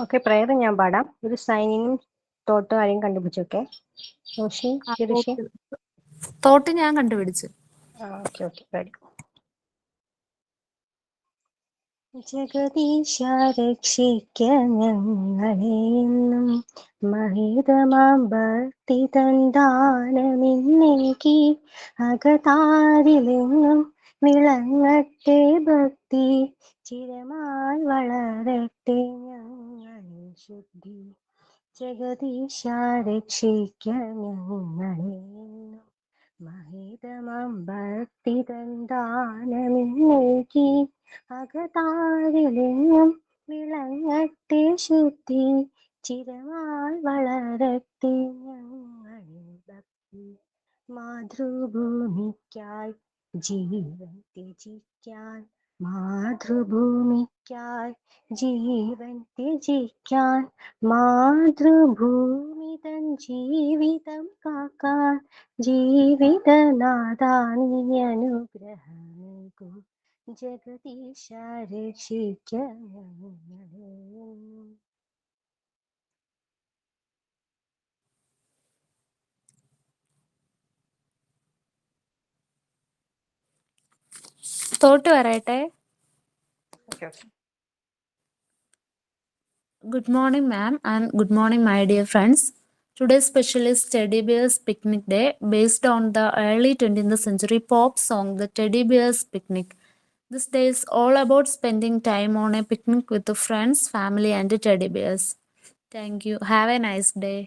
Okay, prayer ഞാൻ പാടാം. ഒരു സൈനിനും തോട്ടും ആരെയും കണ്ടുപിടിച്ചോക്കെ. റോഷി, ഋഷി. തോട്ട് ഞാൻ കണ്ടുപിടിച്ചു. Okay ready. ജഗദീശ രക്ഷിക്ക ഞങ്ങളെയെന്നും മഹിതമാം ഭക്തി തന്താനമിന്നേക്ക് അകതാരിലെന്നും വിളങ്ങട്ടെ ഭക്തി ചിരമായി വളരട്ടെ ഞങ്ങളിൽ ശുദ്ധി. ജഗദീശ രക്ഷിക്ക ഞങ്ങളെയെന്നും മഹിതമാം ഭക്തി തന്താനമിന്നേക്ക് അകതാരിലെന്നും വിളങ്ങട്ടെ ശുദ്ധി ചിരമായി വളരട്ടെ ഞങ്ങളിൽ ഭക്തി. മാതൃഭൂമിക്കായി ജീവൻ ത്യജിക്കാൻ, മാതൃഭൂമിക്കായി ജീവൻ ത്യജിക്കാൻ, മാതൃഭൂമി തൻ ജീവിതം കാക്കാൻ ജീവിതനാഥാനി അനുഗ്രഹമേകൂ. ജഗദീശ രക്ഷിക്ക ഞങ്ങളെയെന്നും. തോട്ട് പറയട്ടെ. Good morning, ma'am, and good morning, my dear friends. Today's special is Teddy Bears Picnic Day, based on the early 20th century pop song The Teddy Bears Picnic. This day is all about spending time on a picnic with the friends, family, and the teddy bears. Thank you. Have a nice day.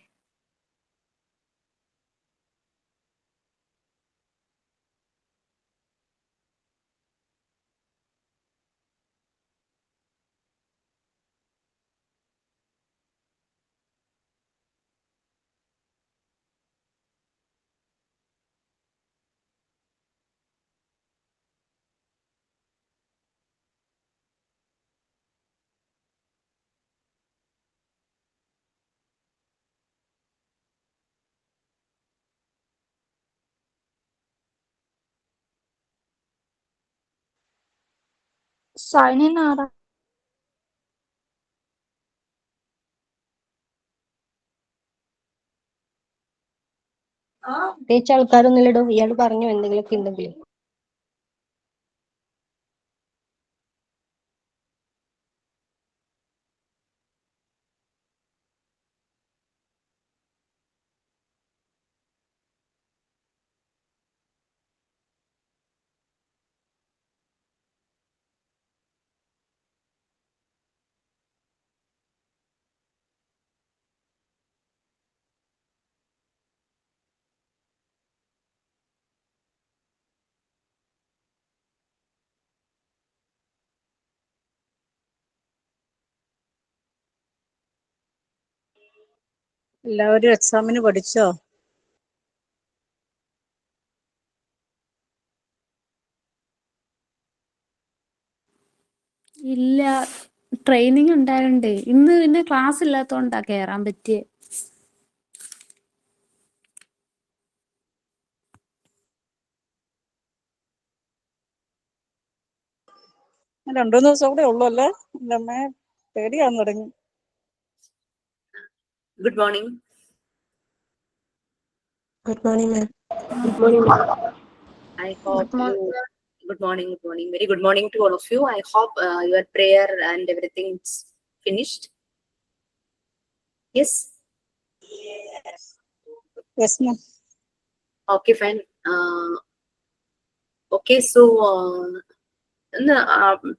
Sign in ആരാ? പ്രത്യേകിച്ച് ആൾക്കാരൊന്നുമില്ലടോ. ഇയാൾ പറഞ്ഞു എന്തെങ്കിലുമൊക്കെ ഉണ്ടെങ്കിൽ. എല്ലാവരും എക്സാമിന് പഠിച്ചോ? ഇല്ല, ട്രെയിനിങ് ഉണ്ടായോണ്ടേ. ഇന്ന് പിന്നെ ക്ലാസ് ഇല്ലാത്തോണ്ടാ കേറാൻ പറ്റിയേ. രണ്ടു ദിവസം കൂടെ ഉള്ളൂ അല്ലേ? എൻ്റെ അമ്മേ പേടിയാന്ന് തുടങ്ങി. Good morning. Good morning ma'am. Good morning. I hope Good morning. Good morning. Very good morning to all of you. I hope your prayer and everything's finished. Yes? Yes, ma'am. Okay, fine. Okay, so ഒന്ന്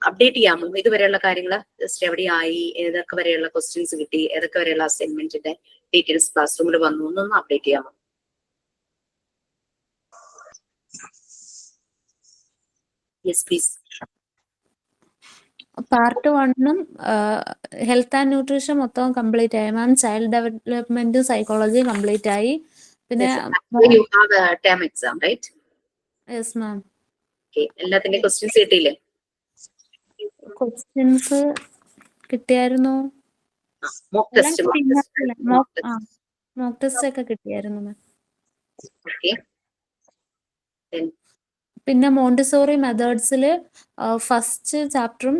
update ചെയ്യാമോ ഇതുവരെയുള്ള കാര്യങ്ങൾ? Just എവിടെയായി, ഏതൊക്കെ വരെയുള്ള questions കിട്ടി, ഏതൊക്കെ വരെയുള്ള അസൈൻമെന്റിന്റെ details class റൂമിൽ വന്നു എന്നൊന്ന് അപ്ഡേറ്റ് ചെയ്യാമോ? Yes please. പാർട്ട് 1ഉം ഹെൽത്ത് ആൻഡ് ന്യൂട്രീഷൻ മൊത്തം കംപ്ലീറ്റ് ആയി ma'am. Child development psychology complete ആയി. പിന്നെ you have a term exam, right? Yes ma'am. Okay, എല്ലാത്തിന്റെ ക്വസ്റ്റ്യൻസ് കിട്ടിയില്ലേ? ക്വസ്റ്റ്യൻസ് കിട്ടിയായിരുന്നു. മോക്ക് ടെസ്റ്റ് മോക്ക് ടെസ്റ്റ് ഒക്കെ കിട്ടിയായിരുന്നു മാം. ഓക്കെ. പിന്നെ മോണ്ടിസോറി മെത്തേഡ്സിൽ ഫസ്റ്റ് ചാപ്റ്ററും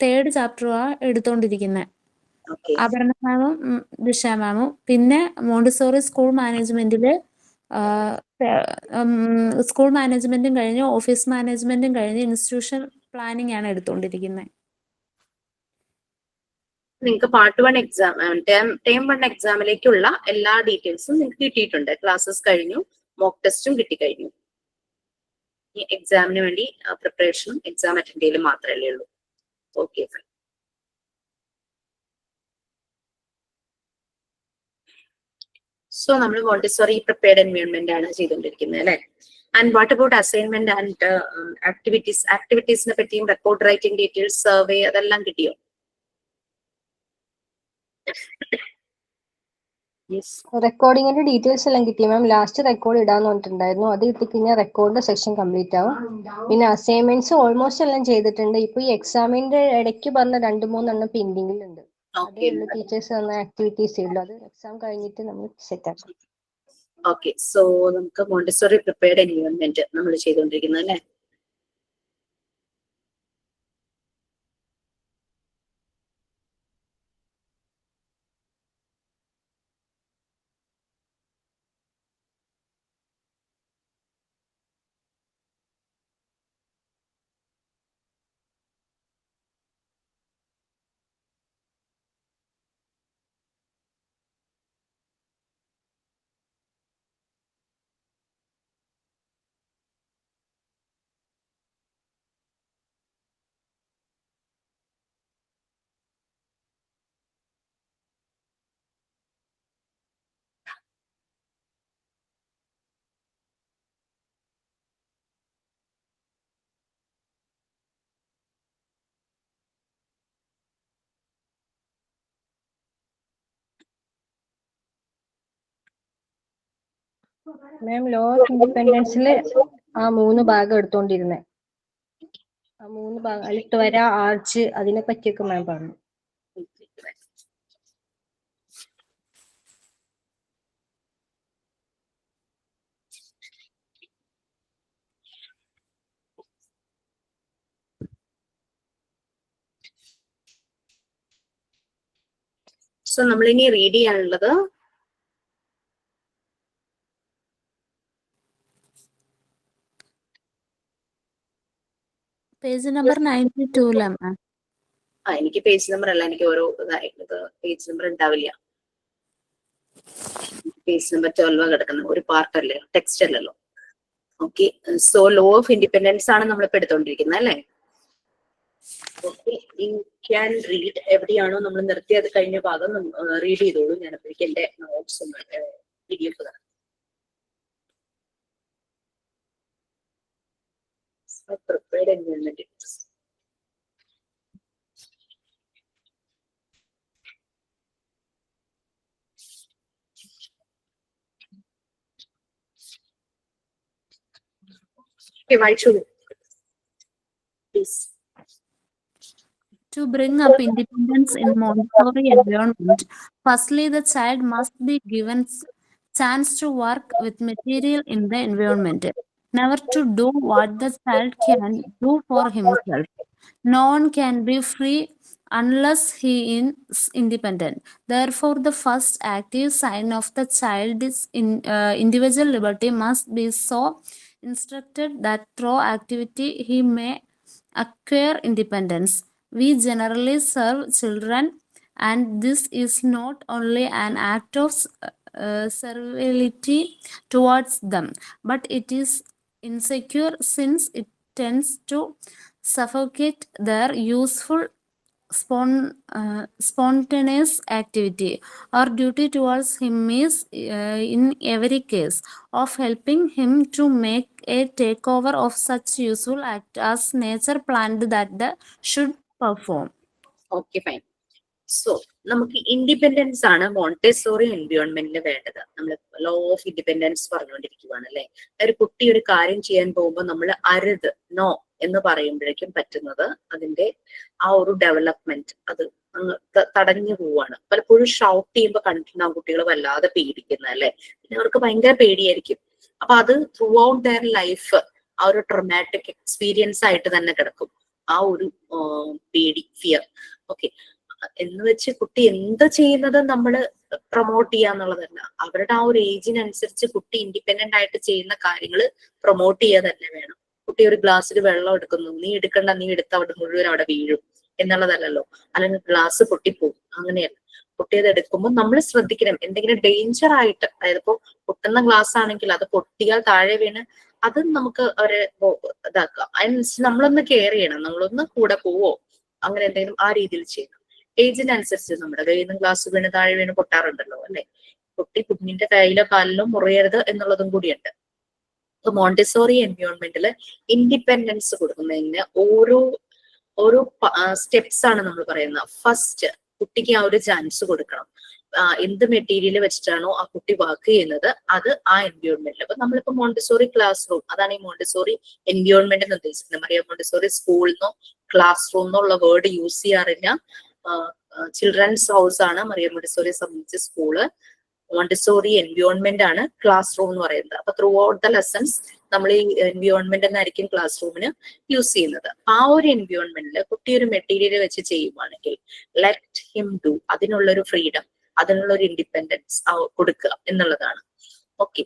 തേർഡ് ചാപ്റ്ററും ആ എടുത്തോണ്ടിരിക്കുന്നത്. ഓക്കെ. അപർണ മാമും ദിശ മാമും. പിന്നെ മോണ്ടിസോറി സ്കൂൾ മാനേജ്മെന്റിൽ സ്കൂൾ മാനേജ്മെന്റും കഴിഞ്ഞ് ഓഫീസ് മാനേജ്മെന്റും കഴിഞ്ഞ് ഇൻസ്റ്റിറ്റ്യൂഷൻ പ്ലാനിങ് ആണ് എടുത്തുകൊണ്ടിരിക്കുന്നത്. നിങ്ങൾക്ക് പാർട്ട് 1 എക്സാം ടേം 1 എക്സാമിലേക്കുള്ള എല്ലാ ഡീറ്റെയിൽസും നിങ്ങൾക്ക് കിട്ടിയിട്ടുണ്ട്. ക്ലാസ്സസ് കഴിഞ്ഞു, മോക്ക് ടെസ്റ്റും കിട്ടിക്കഴിഞ്ഞു. ഈ എക്സാമിന് വേണ്ടി പ്രിപ്പറേഷനും എക്സാം അറ്റൻഡ് ചെയ്യലും മാത്രമേ ഉള്ളൂ. ഓക്കെ. സോ നമ്മൾ മോണ്ടിസോറി പ്രിപ്പയർഡ് എൻവയോൺമെന്റ് ആണ് ചെയ്തുകൊണ്ടിരിക്കുന്നത് അല്ലെ. And what about assignment and ആക്ടിവിറ്റീസിനെ പറ്റിയും റെക്കോർഡ് റൈറ്റിംഗ് ഡീറ്റെയിൽസ്, സർവേ അതെല്ലാം കിട്ടിയോ? റെക്കോർഡിങ്ങിന്റെ ഡീറ്റെയിൽസ് എല്ലാം കിട്ടി മാം. ലാസ്റ്റ് റെക്കോർഡ് ഇടാന്ന് പറഞ്ഞിട്ടുണ്ടായിരുന്നു. അത് കിട്ടിക്കഴിഞ്ഞാൽ റെക്കോർഡിന്റെ സെക്ഷൻ കംപ്ലീറ്റ് ആവും. പിന്നെ അസൈൻമെന്റ്സ് ഓൾമോസ്റ്റ് എല്ലാം ചെയ്തിട്ടുണ്ട്. ഇപ്പൊ ഈ എക്സാമിന്റെ ഇടയ്ക്ക് പറഞ്ഞ 2-3 പെൻഡിങ്ങിലുണ്ട്. അതേ ഉള്ളൂ ടീച്ചേഴ്സ് തന്ന ആക്ടിവിറ്റീസ് ഉള്ളൂ. അത് എക്സാം കഴിഞ്ഞിട്ട് നമ്മൾ സെറ്റ് ആക്കും. ഓക്കെ. സോ നമുക്ക് മോണ്ടിസോറി പ്രിപ്പയർഡ് എൻവയോൺമെന്റ് നമ്മൾ ചെയ്തുകൊണ്ടിരിക്കുന്നത് അല്ലെ. മാം ലോ ഓഫ് ഇൻഡിപെൻഡൻസിൽ ആ 3 ഭാഗം എടുത്തോണ്ടിരുന്നേ. ആ 3 ഭാഗം അലിട്ട് വര, ആർച്ച്, അതിനെ പറ്റിയൊക്കെ മാം പറഞ്ഞു. സോ നമ്മളിനി റീഡ് ചെയ്യാനുള്ളത് പേജ് നമ്പർ 92 മാം. എനിക്ക് പേജ് നമ്പർ അല്ല, എനിക്ക് ഓരോ പേജ് നമ്പർ ഉണ്ടാവില്ല. പേജ് നമ്പർ 12 കിടക്കുന്ന ഒരു പാർട്ട് അല്ലേ, ടെക്സ്റ്റ് അല്ലല്ലോ. Okay. So low of independence ആണ് നമ്മളിപ്പോ എടുത്തോണ്ടിരിക്കുന്നത് അല്ലെ. ഓക്കെ. You can read. എവിടെയാണോ നമ്മൾ നിർത്തിയത് കഴിഞ്ഞ ഭാഗം റീഡ് ചെയ്തോളൂ. ഞാൻ അപ്പോഴേക്കും എന്റെ നോട്ട്സ് PDF തരാം. Prepared environment. Okay, വായിച്ചോളൂ please. To bring up independence in Montessori environment, firstly, the child must be given chance to work with material in the environment, never to do what the child can do for himself. No one can be free unless he is independent. Therefore, the first active sign of the child's individual liberty must be so instructed that through activity he may acquire independence. We generally serve children, and this is not only an act of servility towards them, but it is insecure since it tends to suffocate their useful spontaneous activity. Our duty towards him is, in every case, of helping him to make a takeover of such useful act as nature planned that they should perform. Okay, fine. So നമുക്ക് independence ആണ് മോണ്ടെസോറി എൻവയോൺമെന്റിന് വേണ്ടത്. നമ്മൾ law of independence പറഞ്ഞുകൊണ്ടിരിക്കുകയാണ് അല്ലെ. ഒരു കുട്ടി ഒരു കാര്യം ചെയ്യാൻ പോകുമ്പോൾ നമ്മൾ അരുത്, നോ എന്ന് പറയുമ്പോഴേക്കും പറ്റുന്നത് അതിന്റെ ആ ഒരു ഡെവലപ്മെന്റ് അത് തടഞ്ഞു പോവാണ്. പലപ്പോഴും ഷൗട്ട് ചെയ്യുമ്പോൾ കണ്ടിട്ടുണ്ടാവും കുട്ടികൾ വല്ലാതെ പേടിക്കുന്നത് അല്ലെ. പിന്നെ അവർക്ക് ഭയങ്കര പേടിയായിരിക്കും. അപ്പൊ അത് ത്രൂ ഔട്ട് ദയർ ലൈഫ് ആ ഒരു ട്രോമാറ്റിക് എക്സ്പീരിയൻസ് ആയിട്ട് തന്നെ കിടക്കും ആ ഒരു പേടി, ഫിയർ. ഓക്കെ. എന്ന് വെച്ച് കുട്ടി എന്ത് ചെയ്യുന്നത് നമ്മൾ പ്രൊമോട്ട് ചെയ്യാന്നുള്ളതല്ല. അവരുടെ ആ ഒരു ഏജിനനുസരിച്ച് കുട്ടി ഇൻഡിപെൻഡന്റ് ആയിട്ട് ചെയ്യുന്ന കാര്യങ്ങൾ പ്രൊമോട്ട് ചെയ്യുക തന്നെ വേണം. കുട്ടി ഒരു ഗ്ലാസ്സിൽ വെള്ളം എടുക്കുന്നു, നീ എടുക്കണ്ട, നീ എടുത്ത അവിടെ മുഴുവൻ അവിടെ വീഴും എന്നുള്ളതല്ലല്ലോ. അല്ലെങ്കിൽ ഗ്ലാസ് പൊട്ടിപ്പോകും, അങ്ങനെയല്ല. കുട്ടി അത് എടുക്കുമ്പോൾ നമ്മൾ ശ്രദ്ധിക്കണം. എന്തെങ്കിലും ഡേഞ്ചർ ആയിട്ട്, അതായത് ഇപ്പോ പൊട്ടുന്ന ഗ്ലാസ് ആണെങ്കിൽ അത് പൊട്ടിയാൽ താഴെ വീണ് അത് നമുക്ക് ഒരു ഇതാക്കാം. അതിനനുസരിച്ച് നമ്മളൊന്ന് കെയർ ചെയ്യണം, നമ്മളൊന്ന് കൂടെ പോവോ അങ്ങനെ എന്തെങ്കിലും ആ രീതിയിൽ ചെയ്യണം. ഏജിനനുസരിച്ച് നമ്മുടെ കയ്യിൽ നിന്ന് ഗ്ലാസ് വീണ് താഴെ വീണ് പൊട്ടാറുണ്ടല്ലോ അല്ലെ. കുഞ്ഞിന്റെ കയ്യിലോ കാലിലോ മുറിയരുത് എന്നുള്ളതും കൂടിയുണ്ട്. മോണ്ടിസോറി എൻവയോൺമെന്റിൽ ഇൻഡിപെൻഡൻസ് കൊടുക്കുന്നതിന് ഓരോ സ്റ്റെപ്സ് ആണ് നമ്മൾ പറയുന്നത്. ഫസ്റ്റ് കുട്ടിക്ക് ആ ഒരു ചാൻസ് കൊടുക്കണം. എന്ത് മെറ്റീരിയൽ വെച്ചിട്ടാണോ ആ കുട്ടി വർക്ക് ചെയ്യുന്നത് അത് ആ എൻവയോൺമെന്റിൽ. അപ്പൊ നമ്മളിപ്പോ മോണ്ടിസോറി ക്ലാസ് റൂം, അതാണ് ഈ മോണ്ടിസോറി എൻവയോൺമെന്റ് എന്ന് ഉദ്ദേശിക്കുന്നത്. മറിയ മോണ്ടിസോറി സ്കൂളിനോ ക്ലാസ് റൂം എന്നുള്ള വേർഡ് യൂസ് ചെയ്യാറില്ല. ചിൽഡ്രൻസ് ഹൗസ് ആണ് മറിയ മോണ്ടിസോറിയെ സംബന്ധിച്ച് സ്കൂള്. മോണ്ടിസോറി എൻവയോൺമെന്റ് ആണ് ക്ലാസ് റൂം എന്ന് പറയുന്നത്. അപ്പൊ ത്രൂ ഔട്ട് ദ ലെസൺസ് നമ്മൾ ഈ എൻവയോൺമെന്റ് എന്നായിരിക്കും ക്ലാസ് റൂമിന് യൂസ് ചെയ്യുന്നത്. ആ ഒരു എൻവയോൺമെന്റിൽ കുട്ടി ഒരു മെറ്റീരിയൽ വെച്ച് ചെയ്യുവാണെങ്കിൽ ലെറ്റ് ഹിം ഡു, അതിനുള്ളൊരു ഫ്രീഡം, അതിനുള്ളൊരു ഇൻഡിപെൻഡൻസ് കൊടുക്കുക എന്നുള്ളതാണ്. ഓക്കെ,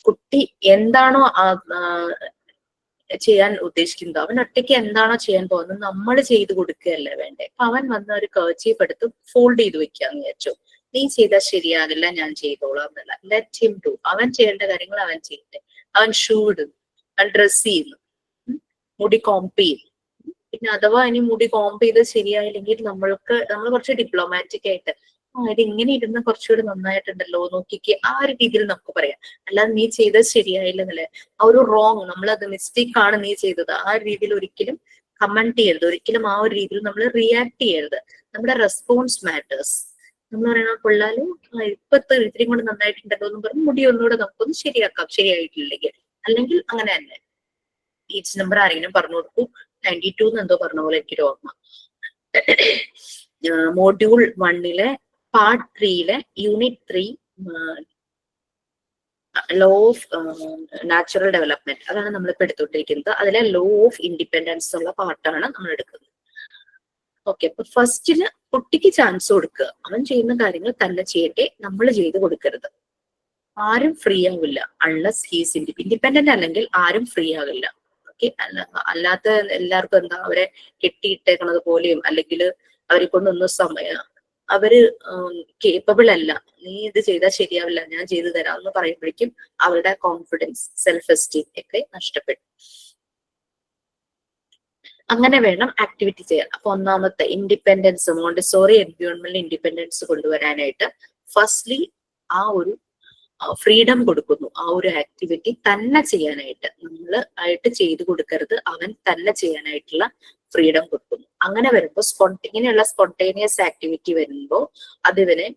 കുട്ടി എന്താണോ ചെയ്യാൻ ഉദ്ദേശിക്കുന്നത്, അവൻ ഒറ്റയ്ക്ക് എന്താണോ ചെയ്യാൻ പോകുന്നത് നമ്മൾ ചെയ്ത് കൊടുക്കുകയല്ല വേണ്ടേ. അപ്പൊ അവൻ വന്ന ഒരു കർച്ചീഫ് എടുത്ത് ഫോൾഡ് ചെയ്ത് വെക്കാന്ന് വിചാരിച്ചു, നീ ചെയ്താൽ ശരിയാകില്ല, ഞാൻ ചെയ്തോളാം എന്നല്ല. ലെറ്റ് ഹിം ഡു, അവൻ ചെയ്യേണ്ട കാര്യങ്ങൾ അവൻ ചെയ്യട്ടെ. അവൻ ഷൂ ഇടുന്നു, അവൻ ഡ്രസ് ചെയ്യുന്നു, മുടി കോംപ് ചെയ്യുന്നു. പിന്നെ അഥവാ ഇനി മുടി കോംപ് ചെയ്ത് ശരിയായില്ലെങ്കിൽ നമ്മൾ കുറച്ച് ഡിപ്ലോമാറ്റിക് ആയിട്ട് ഇത് ഇങ്ങനെ ഇരുന്ന് കുറച്ചുകൂടി നന്നായിട്ടുണ്ടല്ലോ നോക്കിക്ക്, ആ ഒരു രീതിയിൽ നമുക്ക് പറയാം. അല്ലാതെ നീ ചെയ്തത് ശരിയായില്ലെന്നല്ലേ, ആ ഒരു റോങ്, നമ്മളത് മിസ്റ്റേക്ക് ആണ് നീ ചെയ്തത്, ആ ഒരു രീതിയിൽ ഒരിക്കലും കമന്റ് ചെയ്യരുത്. ഒരിക്കലും ആ ഒരു രീതിയിൽ നമ്മൾ റിയാക്ട് ചെയ്യരുത്. നമ്മുടെ റെസ്പോൺസ് മാറ്റേഴ്സ്. നമ്മൾ പറയണ കൊള്ളാലോ, ഇപ്പത്തെ ഇത്തിരി കൊണ്ട് നന്നായിട്ടുണ്ടല്ലോ എന്ന് പറഞ്ഞ് മുടി ഒന്നുകൂടെ നമുക്കൊന്ന് ശരിയാക്കാം, ശരിയായിട്ടില്ലെങ്കിൽ. അല്ലെങ്കിൽ അങ്ങനെ തന്നെ ഈച്ച് നമ്പർ ആരെങ്കിലും പറഞ്ഞു കൊടുക്കൂ. 92 എന്തോ പറഞ്ഞ പോലെ എനിക്കൊരു ഓർമ്മ. Module 1 part 3 unit 3 law of natural development, അതാണ് നമ്മളിപ്പോ എടുത്തുകൊണ്ടിരിക്കുന്നത്. അതിലെ ലോ ഓഫ് ഇൻഡിപെൻഡൻസ് ഉള്ള പാർട്ടാണ് നമ്മൾ എടുക്കുന്നത്. ഓക്കെ, അപ്പൊ ഫസ്റ്റില് കുട്ടിക്ക് ചാൻസ് കൊടുക്കുക, അവൻ ചെയ്യുന്ന കാര്യങ്ങൾ തന്നെ ചെയ്യട്ടെ, നമ്മൾ ചെയ്ത് കൊടുക്കരുത്. ആരും ഫ്രീ ആവില്ല അൺലെസ് ഹീസ് ഇൻഡിപെൻഡന്റ്, അല്ലെങ്കിൽ ആരും ഫ്രീ ആവില്ല. ഓക്കെ, അല്ലാത്ത എല്ലാവർക്കും എന്താ അവരെ കെട്ടിയിട്ടേക്കണത് പോലെയും അല്ലെങ്കിൽ അവരെ കൊണ്ടൊന്നും അവര് കേപ്പബിൾ അല്ല, നീ ഇത് ചെയ്താൽ ശരിയാവില്ല, ഞാൻ ചെയ്തു തരാം എന്ന് പറയുമ്പോഴേക്കും അവരുടെ കോൺഫിഡൻസ്, സെൽഫ് എസ്റ്റീം ഒക്കെ നഷ്ടപ്പെടും. അങ്ങനെ വേണം ആക്ടിവിറ്റി ചെയ്യാൻ. അപ്പൊ ഒന്നാമത്തെ ഇൻഡിപെൻഡൻസ്, മോണ്ടിസോറി എൻവയോൺമെന്റിൽ ഇൻഡിപെൻഡൻസ് കൊണ്ടുവരാനായിട്ട് ഫസ്റ്റ്ലി ആ ഒരു ഫ്രീഡം കൊടുക്കുന്നു. ആ ഒരു ആക്ടിവിറ്റി തന്നെ ചെയ്യാനായിട്ട് നമ്മൾ ആയിട്ട് ചെയ്തു കൊടുക്കരുത്, അവൻ തന്നെ ചെയ്യാനായിട്ടുള്ള ഫ്രീഡം കൊടുക്കുന്നു. അങ്ങനെ വരുമ്പോൾ ഇങ്ങനെയുള്ള സ്പോണ്ടേനിയസ് ആക്ടിവിറ്റി വരുമ്പോൾ അതിവനെ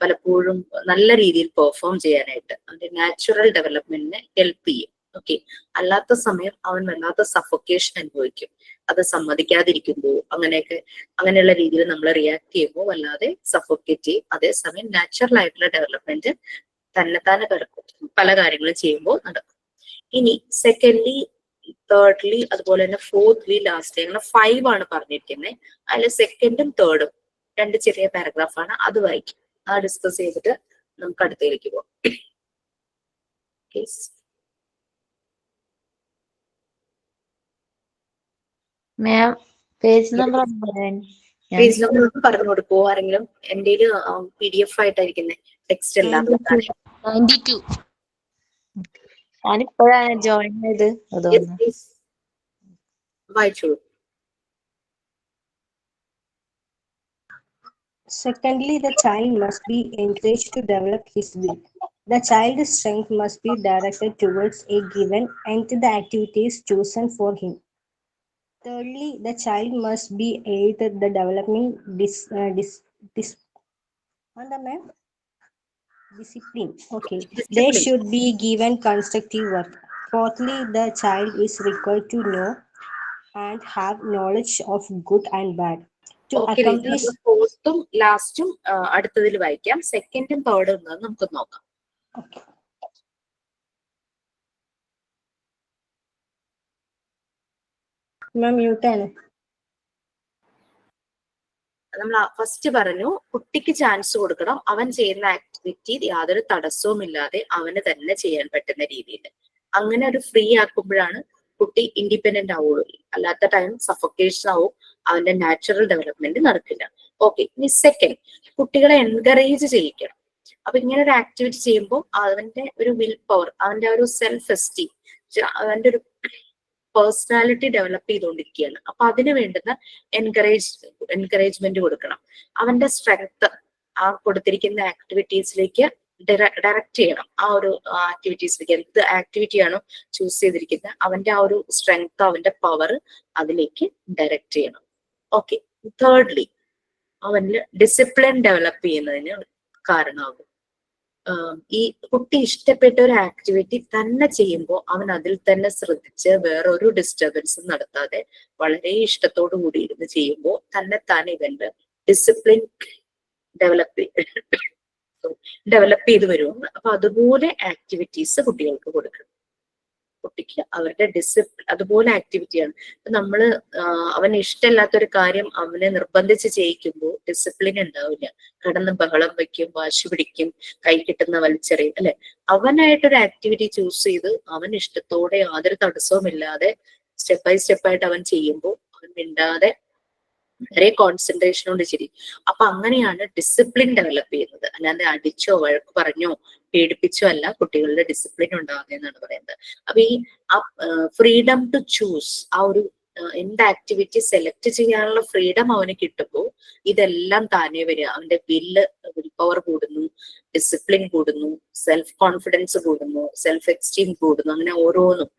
പലപ്പോഴും നല്ല രീതിയിൽ പെർഫോം ചെയ്യാനായിട്ട് അതിന്റെ നാച്ചുറൽ ഡെവലപ്മെന്റിനെ ഹെൽപ്പ് ചെയ്യും. ഓക്കെ, അല്ലാത്ത സമയം അവൻ വല്ലാത്ത സഫോക്കേഷൻ അനുഭവിക്കും. അത് സമ്മതിക്കാതിരിക്കുമ്പോൾ അങ്ങനെയുള്ള രീതിയിൽ നമ്മൾ റിയാക്ട് ചെയ്യുമ്പോൾ വല്ലാതെ സഫോക്കേറ്റ് ചെയ്യും. അതേസമയം നാച്ചുറൽ ആയിട്ടുള്ള ഡെവലപ്മെന്റ് തന്നെ പല കാര്യങ്ങളും ചെയ്യുമ്പോൾ നടക്കും. ഇനി സെക്കൻഡ്ലി, തേർഡ്ലി, അതുപോലെ തന്നെ ഫോർത്ത്ലി, ലാസ്റ്റ്ലി, അങ്ങനെ 5 ആണ് പറഞ്ഞിരിക്കുന്നത്. അതിൽ സെക്കൻഡും തേർഡും 2 ചെറിയ പാരഗ്രാഫാണ്, അത് വായിക്കും. ആ ഡിസ്കസ് ചെയ്തിട്ട് നമുക്ക് അടുത്തേക്ക് പോകാം. പേജ് നമ്പർ പേജ് നമ്പർ പറഞ്ഞു കൊടുക്കുവോ ആരെങ്കിലും? എൻ്റെ PDF ആയിട്ടായിരിക്കുന്നത്, ടെക്സ്റ്റ് അല്ലാതെ. 92. ഞാനിപ്പോഴാണ് ജോയിൻ ചെയ്ത്, അതുകൊണ്ട് വായിച്ചോളൂ. Secondly, the child must be encouraged to develop his will. The child's strength must be directed towards a given and the activities chosen for him. Thirdly, the child must be aided the developing discipline. Okay, they should be given constructive work. Fourthly, the child is required to know and have knowledge of good and bad. To accomplish ഫോർത്തും ലാസ്റ്റും അടുത്തതിൽ വായിക്കാം. സെക്കൻഡും തേർഡും നമുക്ക് നോക്കാം. മാം മ്യൂട്ടാണ്. നമ്മൾ first പറഞ്ഞു കുട്ടിക്ക് chance കൊടുക്കണം, അവൻ ചെയ്യുന്ന ആക്ടിവിറ്റി യാതൊരു തടസ്സവും ഇല്ലാതെ അവന് തന്നെ ചെയ്യാൻ പറ്റുന്ന രീതിയിൽ. അങ്ങനെ ഒരു ഫ്രീ ആക്കുമ്പോഴാണ് കുട്ടി ഇൻഡിപെൻഡന്റ് ആവുള്ളൂ. അല്ലാത്ത ടൈം സഫോക്കേഷൻ ആവും, അവന്റെ നാച്ചുറൽ ഡെവലപ്മെന്റ് നടക്കില്ല. ഓക്കെ, ഇനി സെക്കൻഡ്, കുട്ടികളെ എൻകറേജ് ചെയ്യിക്കണം. അപ്പൊ ഇങ്ങനെ ഒരു ആക്ടിവിറ്റി ചെയ്യുമ്പോൾ അവന്റെ ഒരു വിൽ പവർ, അവന്റെ ഒരു സെൽഫ് എസ്റ്റീം, അവന്റെ ഒരു പേഴ്സണാലിറ്റി ഡെവലപ്പ് ചെയ്തുകൊണ്ടിരിക്കുകയാണ്. അപ്പൊ അതിന് വേണ്ടുന്ന എൻകറേജ്മെന്റ് കൊടുക്കണം. അവന്റെ സ്ട്രെങ്ത് ആ കൊടുത്തിരിക്കുന്ന ആക്ടിവിറ്റീസിലേക്ക് ഡയറക്റ്റ് ചെയ്യണം. ആ ഒരു ആക്ടിവിറ്റീസിലേക്ക് എന്ത് ആക്ടിവിറ്റിയാണോ ചൂസ് ചെയ്തിരിക്കുന്നത് അവന്റെ ആ ഒരു സ്ട്രെങ്ത്, അവന്റെ പവർ അതിലേക്ക് ഡയറക്റ്റ് ചെയ്യണം. ഓക്കെ, തേർഡ്ലി അവനിൽ ഡിസിപ്ലിൻ ഡെവലപ്പ് ചെയ്യുന്നതിന് കാരണമാകും. ഈ കുട്ടി ഇഷ്ടപ്പെട്ട ഒരു ആക്ടിവിറ്റി തന്നെ ചെയ്യുമ്പോൾ അവൻ അതിൽ തന്നെ ശ്രദ്ധിച്ച് വേറൊരു ഡിസ്റ്റർബൻസും നടത്താതെ വളരെ ഇഷ്ടത്തോടു കൂടി ഇരുന്ന് ചെയ്യുമ്പോൾ തന്നെ ഇവന്റെ ഡിസിപ്ലിൻ ഡെവലപ്പ് ചെയ്ത് വരുമെന്ന്. അപ്പൊ അതുപോലെ ആക്ടിവിറ്റീസ് കുട്ടികൾക്ക് കൊടുക്കണം. കുട്ടിക്ക് അവരുടെ ഡിസിപ്ലിൻ അതുപോലെ ആക്ടിവിറ്റിയാണ്. നമ്മള് അവന് ഇഷ്ടമില്ലാത്തൊരു കാര്യം അവനെ നിർബന്ധിച്ച് ചെയ്യിക്കുമ്പോൾ ഡിസിപ്ലിൻ ഉണ്ടാവില്ല. കിടന്ന് ബഹളം വയ്ക്കും, വാശി പിടിക്കും, കൈ കിട്ടുന്ന വലിച്ചെറിയും, അല്ലെ? അവനായിട്ടൊരു ആക്ടിവിറ്റി ചൂസ് ചെയ്ത് അവൻ ഇഷ്ടത്തോടെ യാതൊരു തടസ്സവും ഇല്ലാതെ സ്റ്റെപ്പ് ബൈ സ്റ്റെപ്പായിട്ട് അവൻ ചെയ്യുമ്പോൾ അവൻ മിണ്ടാതെ വളരെ കോൺസെൻട്രേഷനോട് ശരി. അപ്പൊ അങ്ങനെയാണ് ഡിസിപ്ലിൻ ഡെവലപ്പ് ചെയ്യുന്നത്. അല്ലാതെ അടിച്ചോ വഴക്ക് പറഞ്ഞോ പേടിപ്പിച്ചോ അല്ല കുട്ടികളുടെ ഡിസിപ്ലിൻ ഉണ്ടാകുന്നത് എന്നാണ് പറയുന്നത്. അപ്പൊ ഈ ഫ്രീഡം ടു ചൂസ്, ആ ഒരു എന്ത് ആക്ടിവിറ്റി സെലക്ട് ചെയ്യാനുള്ള ഫ്രീഡം അവന് കിട്ടുമ്പോൾ ഇതെല്ലാം താനേ വരിക. അവന്റെ വിൽ പവർ കൂടുന്നു, ഡിസിപ്ലിൻ കൂടുന്നു, സെൽഫ് കോൺഫിഡൻസ് കൂടുന്നു, സെൽഫ് എസ്റ്റീം കൂടുന്നു. അങ്ങനെ ഓരോന്നും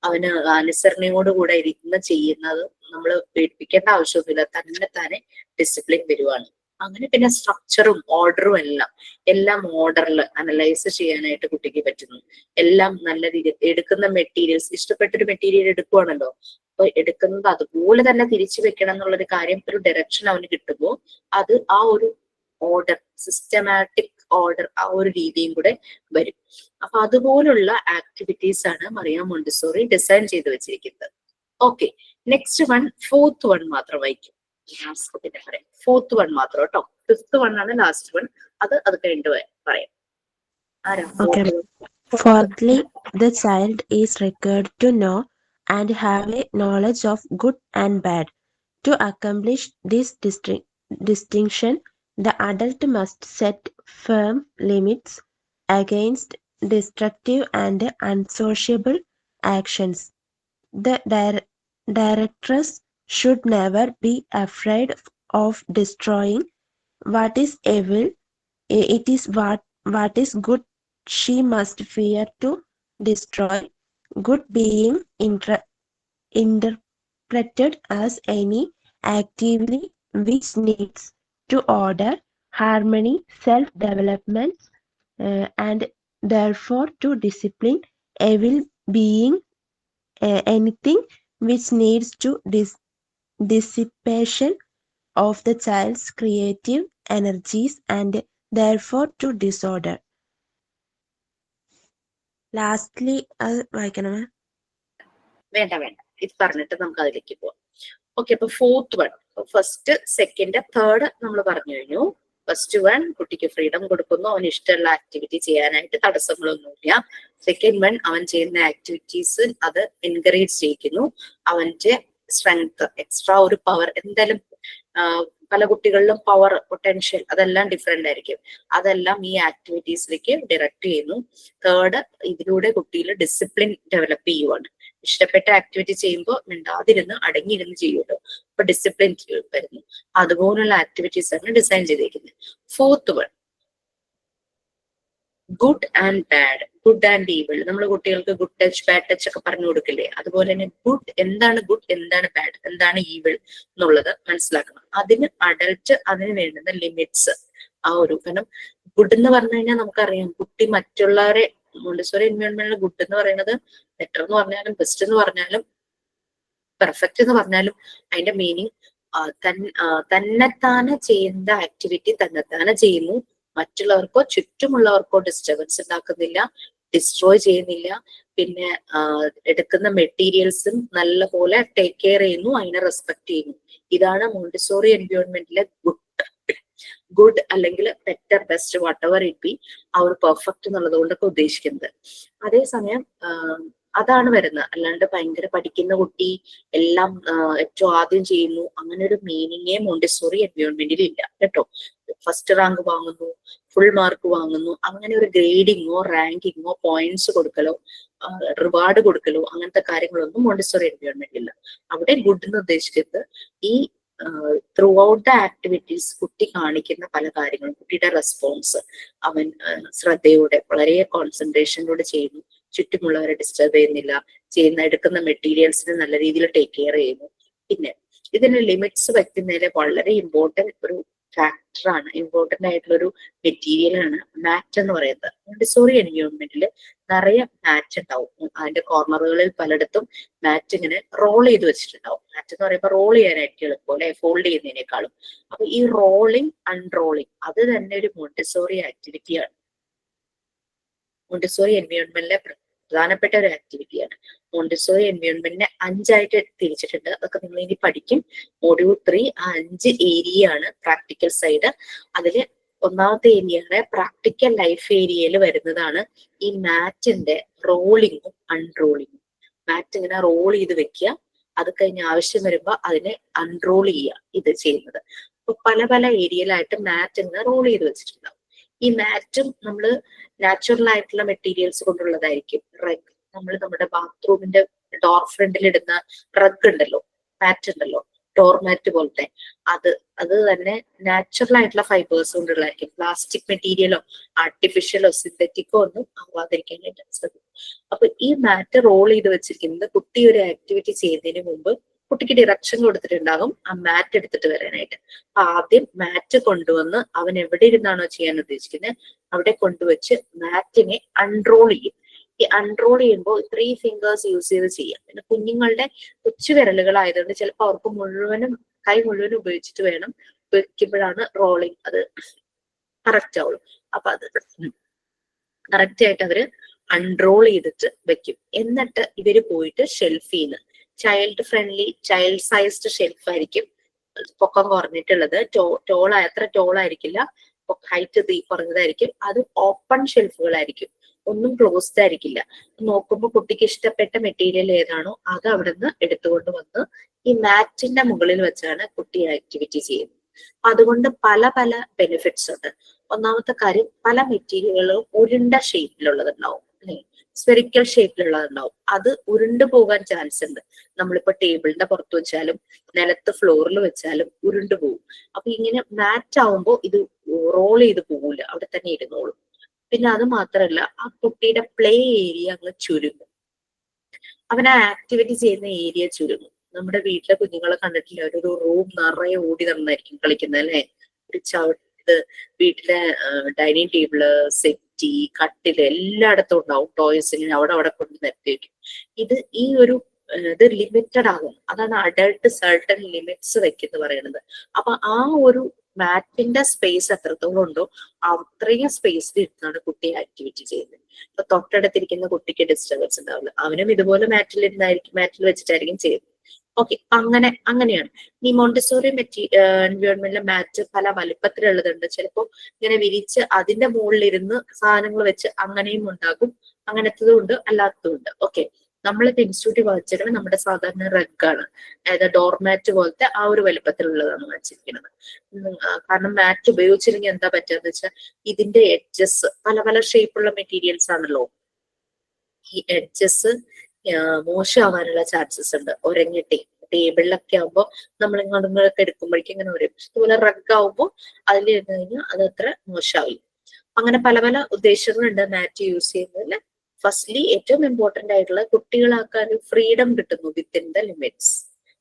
അവന് അനുസരണയോടുകൂടെ ഇരുന്ന് ചെയ്യുന്നത് നമ്മൾ പേടിപ്പിക്കേണ്ട ആവശ്യമൊന്നുമില്ല, തന്നെ ഡിസിപ്ലിൻ വരുവാണ്. അങ്ങനെ പിന്നെ സ്ട്രക്ചറും ഓർഡറും എല്ലാം ഓർഡറിൽ അനലൈസ് ചെയ്യാനായിട്ട് കുട്ടിക്ക് പറ്റുന്നു. എല്ലാം നല്ല രീതിയിൽ എടുക്കുന്ന മെറ്റീരിയൽസ്, ഇഷ്ടപ്പെട്ടൊരു മെറ്റീരിയൽ എടുക്കുവാണല്ലോ, അപ്പൊ എടുക്കുന്നത് അതുപോലെ തന്നെ തിരിച്ചു വെക്കണം എന്നുള്ളൊരു കാര്യം, ഒരു ഡയറക്ഷൻ അവന് കിട്ടുമ്പോൾ അത് ആ ഒരു ഓർഡർ, സിസ്റ്റമാറ്റിക് ഓർഡർ, ആ ഒരു രീതിയും കൂടെ വരും. അപ്പൊ അതുപോലുള്ള ആക്ടിവിറ്റീസ് ആണ് മറിയ മോണ്ടിസോറി ഡിസൈൻ ചെയ്ത് വെച്ചിരിക്കുന്നത്. Okay, next one, fourth one മാത്രം വായിക്കും. പിന്നെ പറയാം, ഫോർത്ത് വൺ മാത്രം കേട്ടോ. ഫിഫ്ത് വൺ ആണ് ലാസ്റ്റ് വൺ. അത് കഴിഞ്ഞിട്ട് പറയാം. Okay. Fourthly, the child is required to know and have a knowledge of good and bad. To accomplish this distinction, the adult must set firm limits against destructive and unsociable actions. The directress should never be afraid of destroying what is evil. It is what is good she must fear to destroy. Good being interpreted as any activity which needs to order, harmony, self-development, and therefore to discipline. Evil being anything which needs to dissipation of the child's creative energies and therefore to disorder. Lastly, വായിക്കണമേ? വേണ്ട, ഇത് പറഞ്ഞിട്ട് നമുക്ക് അതിലേക്ക് പോവാം. Okay, അപ്പൊ fourth one, first second third നമ്മൾ പറഞ്ഞു കഴിഞ്ഞു. ഫസ്റ്റ് വൺ, കുട്ടിക്ക് ഫ്രീഡം കൊടുക്കുന്നു, അവന് ഇഷ്ടമുള്ള ആക്ടിവിറ്റി ചെയ്യാനായിട്ട് തടസ്സങ്ങളൊന്നുമില്ല. സെക്കൻഡ് വൺ, അവൻ ചെയ്യുന്ന ആക്ടിവിറ്റീസ് അത് എൻകറേജ് ചെയ്യിക്കുന്നു. അവന്റെ സ്ട്രെങ്ത്, എക്സ്ട്രാ ഒരു പവർ, എന്തായാലും പല കുട്ടികളിലും പവർ, പൊട്ടൻഷ്യൽ അതെല്ലാം ഡിഫറെന്റ് ആയിരിക്കും. അതെല്ലാം ഈ ആക്ടിവിറ്റീസിലേക്ക് ഡയറക്റ്റ് ചെയ്യുന്നു. തേർഡ്, ഇതിലൂടെ കുട്ടിയിൽ ഡിസിപ്ലിൻ ഡെവലപ്പ് ചെയ്യുവാണ്. ഇഷ്ടപ്പെട്ട ആക്ടിവിറ്റി ചെയ്യുമ്പോൾ മിണ്ടാതിരുന്ന് അടങ്ങിയിരുന്ന് ചെയ്യുമല്ലോ, അപ്പൊ ഡിസിപ്ലിൻ വരുന്നു. അതുപോലുള്ള ആക്ടിവിറ്റീസ് ആണ് ഡിസൈൻ ചെയ്തിരിക്കുന്നത്. Fourth one, good and bad, good and evil. നമ്മൾ കുട്ടികൾക്ക് ഗുഡ് ടച്ച് ബാഡ് ടച്ച് ഒക്കെ പറഞ്ഞു കൊടുക്കില്ലേ, അതുപോലെ തന്നെ എന്താണ് ഗുഡ്, എന്താണ് ബാഡ്, എന്താണ് ഈവിൾ എന്നുള്ളത് മനസ്സിലാക്കണം. അതിന് അഡൽട്ട് അതിന് വേണ്ടുന്ന ലിമിറ്റ്സ്, ആ ഒരു കാരണം ഗുഡ് എന്ന് പറഞ്ഞു കഴിഞ്ഞാൽ നമുക്കറിയാം കുട്ടി മറ്റുള്ളവരെ, മോണ്ടിസോറി എൻവയോൺമെന്റിൽ ഗുഡ് എന്ന് പറയുന്നത് ബെറ്റർ എന്ന് പറഞ്ഞാലും ബെസ്റ്റ് എന്ന് പറഞ്ഞാലും പെർഫെക്റ്റ് എന്ന് പറഞ്ഞാലും അതിന്റെ മീനിങ് തന്നെത്താനെ ചെയ്യുന്ന ആക്ടിവിറ്റി തന്നെത്താനെ ചെയ്യുന്നു, മറ്റുള്ളവർക്കോ ചുറ്റുമുള്ളവർക്കോ ഡിസ്റ്റർബൻസ് ഉണ്ടാക്കുന്നില്ല, ഡിസ്ട്രോയ് ചെയ്യുന്നില്ല, പിന്നെ എടുക്കുന്ന മെറ്റീരിയൽസും നല്ലപോലെ ടേക്ക് കെയർ ചെയ്യുന്നു, അതിനെ റെസ്പെക്ട് ചെയ്യുന്നു. ഇതാണ് മോണ്ടിസോറി എൻവയോൺമെന്റിലെ ഗുഡ് ഗുഡ് അല്ലെങ്കിൽ better, best, what ever it be, ആ ഒരു പെർഫെക്റ്റ് എന്നുള്ളത് കൊണ്ടൊക്കെ ഉദ്ദേശിക്കുന്നത്. അതേസമയം അതാണ് വരുന്നത്. അല്ലാണ്ട് ഭയങ്കര പഠിക്കുന്ന കുട്ടി എല്ലാം ഏറ്റവും ആദ്യം ചെയ്യുന്നു, അങ്ങനെ ഒരു മീനിങ്ങേ മോണ്ടിസോറി എൻവയോൺമെന്റിൽ ഇല്ല കേട്ടോ. ഫസ്റ്റ് റാങ്ക് വാങ്ങുന്നു, ഫുൾ മാർക്ക് വാങ്ങുന്നു, അങ്ങനെ ഒരു ഗ്രേഡിങ്ങോ റാങ്കിങ്ങോ പോയിന്റ്സ് കൊടുക്കലോ റിവാർഡ് കൊടുക്കലോ അങ്ങനത്തെ കാര്യങ്ങളൊന്നും മോണ്ടിസോറി എൻവയോൺമെന്റ് ഇല്ല. അവിടെ ഗുഡ് എന്ന് ഉദ്ദേശിക്കുന്നത് ഈ ത്രൂ ഔട്ട് ദ ആക്ടിവിറ്റീസ് കുട്ടി കാണിക്കുന്ന പല കാര്യങ്ങളും, കുട്ടിയുടെ റെസ്പോൺസ്, അവൻ ശ്രദ്ധയോടെ വളരെ കോൺസെൻട്രേഷനോടെ ചെയ്യുന്നു, ചുറ്റുമുള്ളവരെ ഡിസ്റ്റർബ് ചെയ്യുന്നില്ല, എടുക്കുന്ന മെറ്റീരിയൽസിനെ നല്ല രീതിയിൽ ടേക്ക് കെയർ ചെയ്യുന്നു. പിന്നെ ഇതിന് ലിമിറ്റ്സ് വെക്കുന്നതിൽ വളരെ ഇമ്പോർട്ടന്റ് ഒരു ഫാക്ടറാണ്, ഇമ്പോർട്ടന്റ് ആയിട്ടുള്ള ഒരു മെറ്റീരിയൽ ആണ് മാറ്റ് എന്ന് പറയുന്നത്. മോണ്ടിസോറി എൻവയോൺമെന്റിൽ നിറയെ മാറ്റ് ഉണ്ടാവും. അതിന്റെ കോർണറുകളിൽ പലയിടത്തും മാറ്റ് ഇങ്ങനെ റോൾ ചെയ്ത് വെച്ചിട്ടുണ്ടാവും. മാറ്റ് എന്ന് പറയുമ്പോൾ റോൾ ചെയ്യാനായിട്ട് എളുപ്പം അല്ലെ, ഫോൾഡ് ചെയ്യുന്നതിനേക്കാളും. അപ്പൊ ഈ റോളിങ് അൺറോളിങ് അത് തന്നെ ഒരു മോണ്ടിസോറി ആക്ടിവിറ്റിയാണ്. മോണ്ടിസോറി എൻവയോൺമെന്റിലെ പ്രധാനപ്പെട്ട ഒരു ആക്ടിവിറ്റിയാണ്. മോണ്ടിസോറി എൻവയോൺമെന്റിനെ 5 തിരിച്ചിട്ടുണ്ട്. അതൊക്കെ നിങ്ങൾ ഇനി പഠിക്കും. മൊഡ്യൂൾ 3 ആ 5 ഏരിയ ആണ് പ്രാക്ടിക്കൽ സൈഡ്. അതില് ഒന്നാമത്തെ ഏരിയയുടെ പ്രാക്ടിക്കൽ ലൈഫ് ഏരിയയിൽ വരുന്നതാണ് ഈ മാറ്റിന്റെ റോളിങ്ങും അൺറോളിങ്ങും. മാറ്റ് ഇങ്ങനെ റോൾ ചെയ്ത് വെക്കുക, അത് കഴിഞ്ഞ് ആവശ്യം വരുമ്പോ അതിനെ അൺറോൾ ചെയ്യുക, ഇത് ചെയ്യുന്നത്. അപ്പൊ പല പല ഏരിയയിലായിട്ട് മാറ്റ് ഇങ്ങനെ റോൾ ചെയ്ത് വെച്ചിട്ടുണ്ടാവും. ഈ മാറ്റും നമ്മൾ നാച്ചുറൽ ആയിട്ടുള്ള മെറ്റീരിയൽസ് കൊണ്ടുള്ളതായിരിക്കും. റഗ്, നമ്മൾ നമ്മുടെ ബാത്റൂമിന്റെ ഡോർ ഫ്രണ്ടിൽ ഇടുന്ന റഗ് ഉണ്ടല്ലോ, മാറ്റ് ഉണ്ടല്ലോ, ഡോർ മാറ്റ് പോലത്തെ, അത് തന്നെ നാച്ചുറൽ ആയിട്ടുള്ള ഫൈബേഴ്സ് കൊണ്ടുള്ളതായിരിക്കും. പ്ലാസ്റ്റിക് മെറ്റീരിയലോ ആർട്ടിഫിഷ്യലോ സിന്തറ്റിക്കോ ഒന്നും ആവാതിരിക്കാനായിട്ട് ശ്രദ്ധിക്കും. അപ്പൊ ഈ മാറ്റ് റോൾ ചെയ്ത് വെച്ചിരിക്കുന്നത് കുട്ടി ഒരു ആക്ടിവിറ്റി ചെയ്യുന്നതിന് മുമ്പ് കുട്ടിക്ക് ഡിറക്ഷൻ കൊടുത്തിട്ടുണ്ടാകും ആ മാറ്റ് എടുത്തിട്ട് വരാനായിട്ട്. അപ്പൊ ആദ്യം മാറ്റ് കൊണ്ടുവന്ന് അവൻ എവിടെ ഇരുന്നാണോ ചെയ്യാൻ ഉദ്ദേശിക്കുന്നത് അവിടെ കൊണ്ടുവച്ച് മാറ്റിനെ അൺറോൾ ചെയ്യും. ഈ അൺറോൾ ചെയ്യുമ്പോൾ 3 ഫിംഗേഴ്സ് യൂസ് ചെയ്ത് ചെയ്യാം. പിന്നെ കുഞ്ഞുങ്ങളുടെ കൊച്ചുവിരലുകളായതുകൊണ്ട് ചിലപ്പോൾ അവർക്ക് കൈ മുഴുവനും ഉപയോഗിച്ചിട്ട് വേണം വെക്കുമ്പോഴാണ് റോളിങ് അത് കറക്റ്റ് ആവുള്ളൂ. അപ്പൊ അത് കറക്റ്റ് ആയിട്ട് അവര് അൺറോൾ ചെയ്തിട്ട് വെക്കും. എന്നിട്ട് ഇവര് പോയിട്ട് ഷെൽഫിൽ നിന്ന് child friendly, child sized shelf ആയിരിക്കും, പൊക്കം കുറഞ്ഞിട്ടുള്ളത്. അത്ര ടോളായിരിക്കില്ല, ഹൈറ്റ് കുറഞ്ഞതായിരിക്കും. അത് ഓപ്പൺ ഷെൽഫുകളായിരിക്കും, ഒന്നും ക്ലോസ്ഡ് ആയിരിക്കില്ല. നോക്കുമ്പോൾ കുട്ടിക്ക് ഇഷ്ടപ്പെട്ട മെറ്റീരിയൽ ഏതാണോ അത് അവിടുന്ന് എടുത്തുകൊണ്ട് വന്ന് ഈ മാറ്റിന്റെ മുകളിൽ വെച്ചാണ് കുട്ടി ആക്ടിവിറ്റി ചെയ്യുന്നത്. അതുകൊണ്ട് പല പല ബെനിഫിറ്റ്സ് ഉണ്ട്. ഒന്നാമത്തെ കാര്യം, പല മെറ്റീരിയലുകളും ഉരുണ്ട ഷേപ്പിലുള്ളതുണ്ടാവും അല്ലെ, സ്പെറിക്കൽ ഷേപ്പിലുള്ളതുണ്ടാവും. അത് ഉരുണ്ടു പോകാൻ ചാൻസ് ഉണ്ട്. നമ്മളിപ്പോ ടേബിളിന്റെ പുറത്ത് വെച്ചാലും നിലത്ത് ഫ്ലോറിൽ വെച്ചാലും ഉരുണ്ടു പോകും. അപ്പൊ ഇങ്ങനെ മാറ്റ് ആവുമ്പോൾ ഇത് റോൾ ചെയ്ത് പോകൂല, അവിടെ തന്നെ ഇരുന്നോളും. പിന്നെ അത് മാത്രല്ല, ആ കുട്ടിയുടെ പ്ലേ ഏരിയ അങ്ങ് ചുരുങ്ങും. അവൻ ആ ആക്ടിവിറ്റി ചെയ്യുന്ന ഏരിയ ചുരുങ്ങും. നമ്മുടെ വീട്ടിലെ കുഞ്ഞുങ്ങളെ കണ്ടിട്ടില്ല, ഒരു റൂം നിറയെ ഓടി നടന്നായിരിക്കും കളിക്കുന്നത് അല്ലെ. ഒരു ചവിട്ട്, വീട്ടിലെ ഡൈനിങ് ടേബിള്, സെറ്റി, കട്ടില് എല്ലായിടത്തും ഉണ്ടാവും ടോയ്സ്, ഇങ്ങനെ അവിടെ കൊണ്ട് നിരത്തി വെക്കും. ഈ ലിമിറ്റഡ് ആകും. അതാണ് അഡൾട്ട് സർട്ടൻ ലിമിറ്റ്സ് വെക്കെന്ന് പറയുന്നത്. അപ്പൊ ആ ഒരു മാറ്റിന്റെ സ്പേസ് എത്രത്തോളം ഉണ്ടോ അത്രയും സ്പേസിൽ ഇരുന്നാണ് കുട്ടി ആക്ടിവിറ്റി ചെയ്യുന്നത്. ഇപ്പൊ തൊട്ടടുത്തിരിക്കുന്ന കുട്ടിക്ക് ഡിസ്റ്റർബൻസ് ഉണ്ടാവില്ല, അവനും ഇതുപോലെ മാറ്റിൽ വെച്ചിട്ടായിരിക്കും ചെയ്യുന്നത്. ഓക്കെ, അങ്ങനെയാണ്. ഈ മോണ്ടിസോറി എൻവയോൺമെന്റിലെ മാറ്റ് പല വലുപ്പത്തിലുള്ളതുണ്ട്. ചിലപ്പോൾ ഇങ്ങനെ വിരിച്ച് അതിന്റെ മുകളിൽ ഇരുന്ന് സാധനങ്ങൾ വെച്ച് അങ്ങനെയും ഉണ്ടാകും, അങ്ങനത്തതും ഉണ്ട്, അല്ലാത്തതും ഉണ്ട്. ഓക്കെ, നമ്മളിപ്പോ ഇൻസ്റ്റിറ്റ്യൂട്ടിൽ വാങ്ങിച്ചിരിക്കുന്നത് നമ്മുടെ സാധാരണ റഗ്ഗാണ്, അതായത് ഡോർമാറ്റ് പോലത്തെ ആ ഒരു വലുപ്പത്തിലുള്ളതാണ് വാങ്ങിച്ചിരിക്കുന്നത്. കാരണം മാറ്റ് ഉപയോഗിച്ചില്ലെങ്കിൽ എന്താ പറ്റുക വെച്ചാൽ ഇതിന്റെ എഡ്ജസ് പല പല ഷേപ്പുള്ള മെറ്റീരിയൽസ് ആണല്ലോ, ഈ എഡ്ജസ് മോശമാവാനുള്ള ചാൻസസ് ഉണ്ട്. ഒരങ്ങിട്ടേ ടേബിളിലൊക്കെ ആകുമ്പോൾ നമ്മൾ ഇങ്ങോട്ടൊക്കെ എടുക്കുമ്പോഴേക്കും ഇങ്ങനെ വരും. ഇതുപോലെ റഗ് ആവുമ്പോൾ അതിലിരുന്ന് കഴിഞ്ഞാൽ അത് അത്ര മോശമാവില്ല. അങ്ങനെ പല പല ഉദ്ദേശങ്ങളുണ്ട് മാറ്റ് യൂസ് ചെയ്യുന്നതിൽ. ഫസ്റ്റ്ലി ഏറ്റവും ഇമ്പോർട്ടന്റ് ആയിട്ടുള്ള കുട്ടികളാക്കാൻ ഫ്രീഡം കിട്ടുന്നു വിത്തിൻ ദ ലിമിറ്റ്സ്.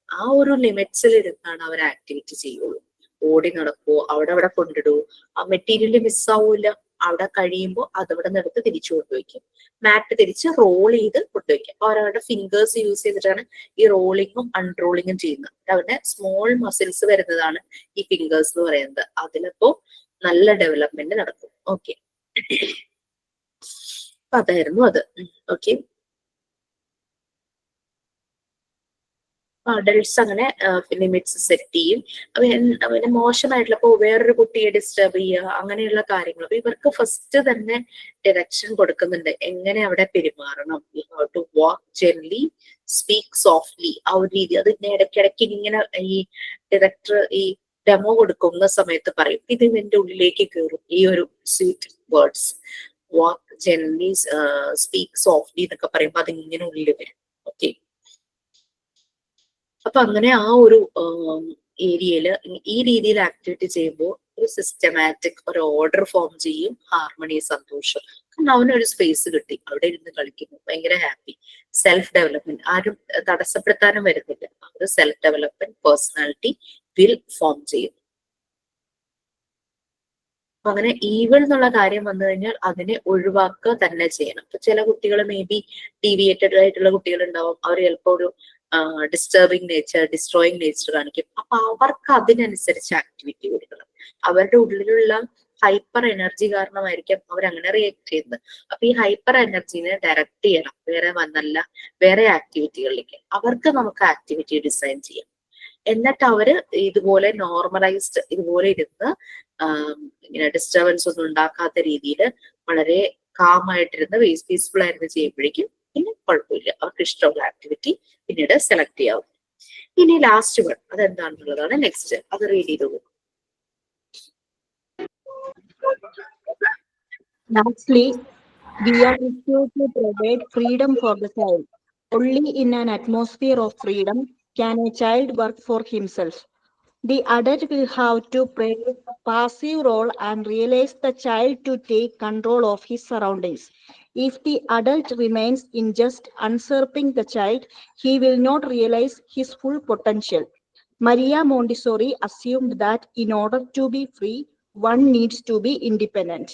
ആ ഒരു ലിമിറ്റ്സിൽ ഇരുന്നാണ് അവർ ആക്ടിവിറ്റി ചെയ്യുള്ളൂ. ഓടി നടക്കുവോ, അവിടെ കൊണ്ടിടുവോ, ആ മെറ്റീരിയൽ മിസ്സാവൂല. അവിടെ കഴിയുമ്പോൾ അതവിടെ നിന്നെടുത്ത് തിരിച്ചു കൊണ്ടുവയ്ക്കും. മാറ്റ് തിരിച്ച് റോൾ ചെയ്ത് കൊണ്ടുവയ്ക്കും. അപ്പൊ അവരവരുടെ ഫിംഗേഴ്സ് യൂസ് ചെയ്തിട്ടാണ് ഈ റോളിങ്ങും അൺറോളിങ്ങും ചെയ്യുന്നത്. അവരുടെ സ്മോൾ മസിൽസ് വരുന്നതാണ് ഈ ഫിംഗേഴ്സ് എന്ന് പറയുന്നത്. അതിലപ്പോ നല്ല ഡെവലപ്മെന്റ് നടക്കും. ഓക്കെ, അപ്പൊ അതായിരുന്നു അത്. ഓക്കെ, അഡൾട്ട്സ് അങ്ങനെ ലിമിറ്റ്സ് സെറ്റ് ചെയ്യും. അവന് മോശമായിട്ടുള്ള ഇപ്പൊ വേറൊരു കുട്ടിയെ ഡിസ്റ്റർബ് ചെയ്യുക അങ്ങനെയുള്ള കാര്യങ്ങൾ. അപ്പൊ ഇവർക്ക് ഫസ്റ്റ് തന്നെ ഡയറക്ഷൻ കൊടുക്കുന്നുണ്ട് എങ്ങനെ അവിടെ പെരുമാറണം. You have to walk gently, speak softly. ആ ഒരു രീതി അത് ഇടയ്ക്കിടയ്ക്ക് ഇങ്ങനെ ഈ ഡയറക്ടർ ഈ ഡെമോ കൊടുക്കുന്ന സമയത്ത് പറയും ഇത് ഇവന്റെ ഉള്ളിലേക്ക് കയറും ഈ ഒരു സ്വീറ്റ് വേർഡ്സ്. വാക്ക് ജെന്റ്ലി, സ്പീക്ക് സോഫ്റ്റ്ലി എന്നൊക്കെ പറയുമ്പോൾ അതിങ്ങനെ ഉള്ളിൽ വരും. ഓക്കെ, അപ്പൊ അങ്ങനെ ആ ഒരു ഏരിയയില് ഈ രീതിയിൽ ആക്ടിവിറ്റി ചെയ്യുമ്പോൾ ഒരു സിസ്റ്റമാറ്റിക് ഒരു ഓർഡർ ഫോം ചെയ്യും. ഹാർമണി, സന്തോഷം. കാരണം അവനൊരു സ്പേസ് കിട്ടി, അവിടെ ഇരുന്ന് കളിക്കുന്നു, ഭയങ്കര ഹാപ്പി. സെൽഫ് ഡെവലപ്മെന്റ് ആരും തടസ്സപ്പെടുത്താനും വരുന്നില്ല. ഒരു self development, personality will form ചെയ്യും. അപ്പൊ അങ്ങനെ ഈവിൾ എന്നുള്ള കാര്യം വന്നു കഴിഞ്ഞാൽ അതിനെ ഒഴിവാക്കുക തന്നെ ചെയ്യണം. ഇപ്പൊ ചില കുട്ടികൾ മേ ബി ഡീവിയേറ്റഡ് ആയിട്ടുള്ള കുട്ടികൾ ഉണ്ടാവും. അവർ ചിലപ്പോൾ ഒരു ഡിസ്റ്റർബിങ് നേച്ചർ, ഡിസ്ട്രോയിങ് നേച്ചർ കാണിക്കും. അപ്പൊ അവർക്ക് അതിനനുസരിച്ച് ആക്ടിവിറ്റി കൊടുക്കണം. അവരുടെ ഉള്ളിലുള്ള ഹൈപ്പർ എനർജി കാരണമായിരിക്കും അവരങ്ങനെ റിയാക്ട് ചെയ്യുന്നത്. അപ്പൊ ഈ ഹൈപ്പർ എനർജീനെ ഡയറക്റ്റ് ചെയ്യണം വേറെ ആക്ടിവിറ്റികളിലേക്ക്. അവർക്ക് നമുക്ക് ആക്ടിവിറ്റി ഡിസൈൻ ചെയ്യാം. എന്നിട്ട് അവര് ഇതുപോലെ നോർമലൈസ്ഡ് ഇതുപോലെ ഇരുന്ന് ഇങ്ങനെ ഡിസ്റ്റർബൻസ് ഒന്നും ഉണ്ടാക്കാത്ത രീതിയിൽ വളരെ കാമായിട്ടിരുന്ന് പീസ്ഫുൾ ആയിരുന്നു ചെയ്യുമ്പോഴേക്കും പിന്നെ കുഴപ്പമില്ല. അവർക്ക് ഇഷ്ടമുള്ള ആക്ടിവിറ്റി പിന്നീട് സെലക്ട് ചെയ്യാവും. ഇനി ലാസ്റ്റ് വൺ അതെന്താണെന്നുള്ളതാണ് നെക്സ്റ്റ്. അത് റീഡ് ചെയ്തു പോകും. Lastly, we are required to provide freedom for the child. Only in an atmosphere of freedom can a child work for himself. The adult will have to play a passive role and realize the child to take control of his surroundings. If the adult remains in just usurping the child, he will not realize his full potential. Maria Montessori assumed that in order to be free, one needs to be independent.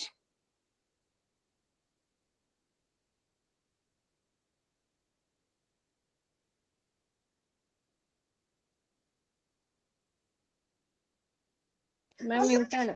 Ma'am മ്യൂട്ടാണ്.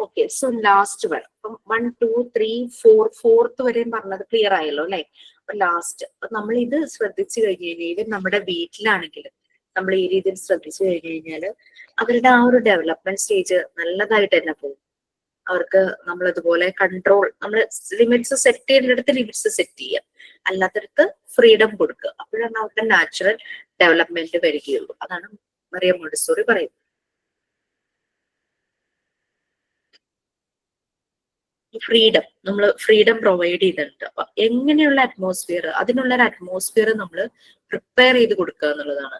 Okay, so last one 1, 2, 3, 4 fourth വരെയും പറഞ്ഞത് clear ആയല്ലോ അല്ലെ. അപ്പൊ last നമ്മൾ ഇത് ശ്രദ്ധിച്ചു കഴിഞ്ഞു കഴിഞ്ഞാൽ നമ്മുടെ വീട്ടിലാണെങ്കിലും നമ്മൾ ഈ രീതിയിൽ ശ്രദ്ധിച്ചു കഴിഞ്ഞു കഴിഞ്ഞാൽ അവരുടെ ആ ഒരു ഡെവലപ്മെന്റ് സ്റ്റേജ് നല്ലതായിട്ട് തന്നെ പോകും. അവർക്ക് നമ്മളിതുപോലെ കൺട്രോൾ, നമ്മൾ ലിമിറ്റ്സ് സെറ്റ് ചെയ്യേണ്ടടുത്ത് ലിമിറ്റ്സ് സെറ്റ് ചെയ്യുക, അല്ലാത്തടത്ത് ഫ്രീഡം കൊടുക്കുക. അപ്പോഴാണ് അവരുടെ നാച്ചുറൽ ഡെവലപ്മെന്റ് വരികയുള്ളൂ. അതാണ് മറിയ മോണ്ടിസോറി പറയുന്നത്. നമ്മൾ ഫ്രീഡം പ്രൊവൈഡ് ചെയ്തിട്ടുണ്ട്. അപ്പൊ എങ്ങനെയുള്ള അറ്റ്മോസ്ഫിയർ, അതിനുള്ള ഒരു അറ്റ്മോസ്ഫിയർ നമ്മൾ പ്രിപ്പയർ ചെയ്ത് കൊടുക്കുക എന്നുള്ളതാണ്.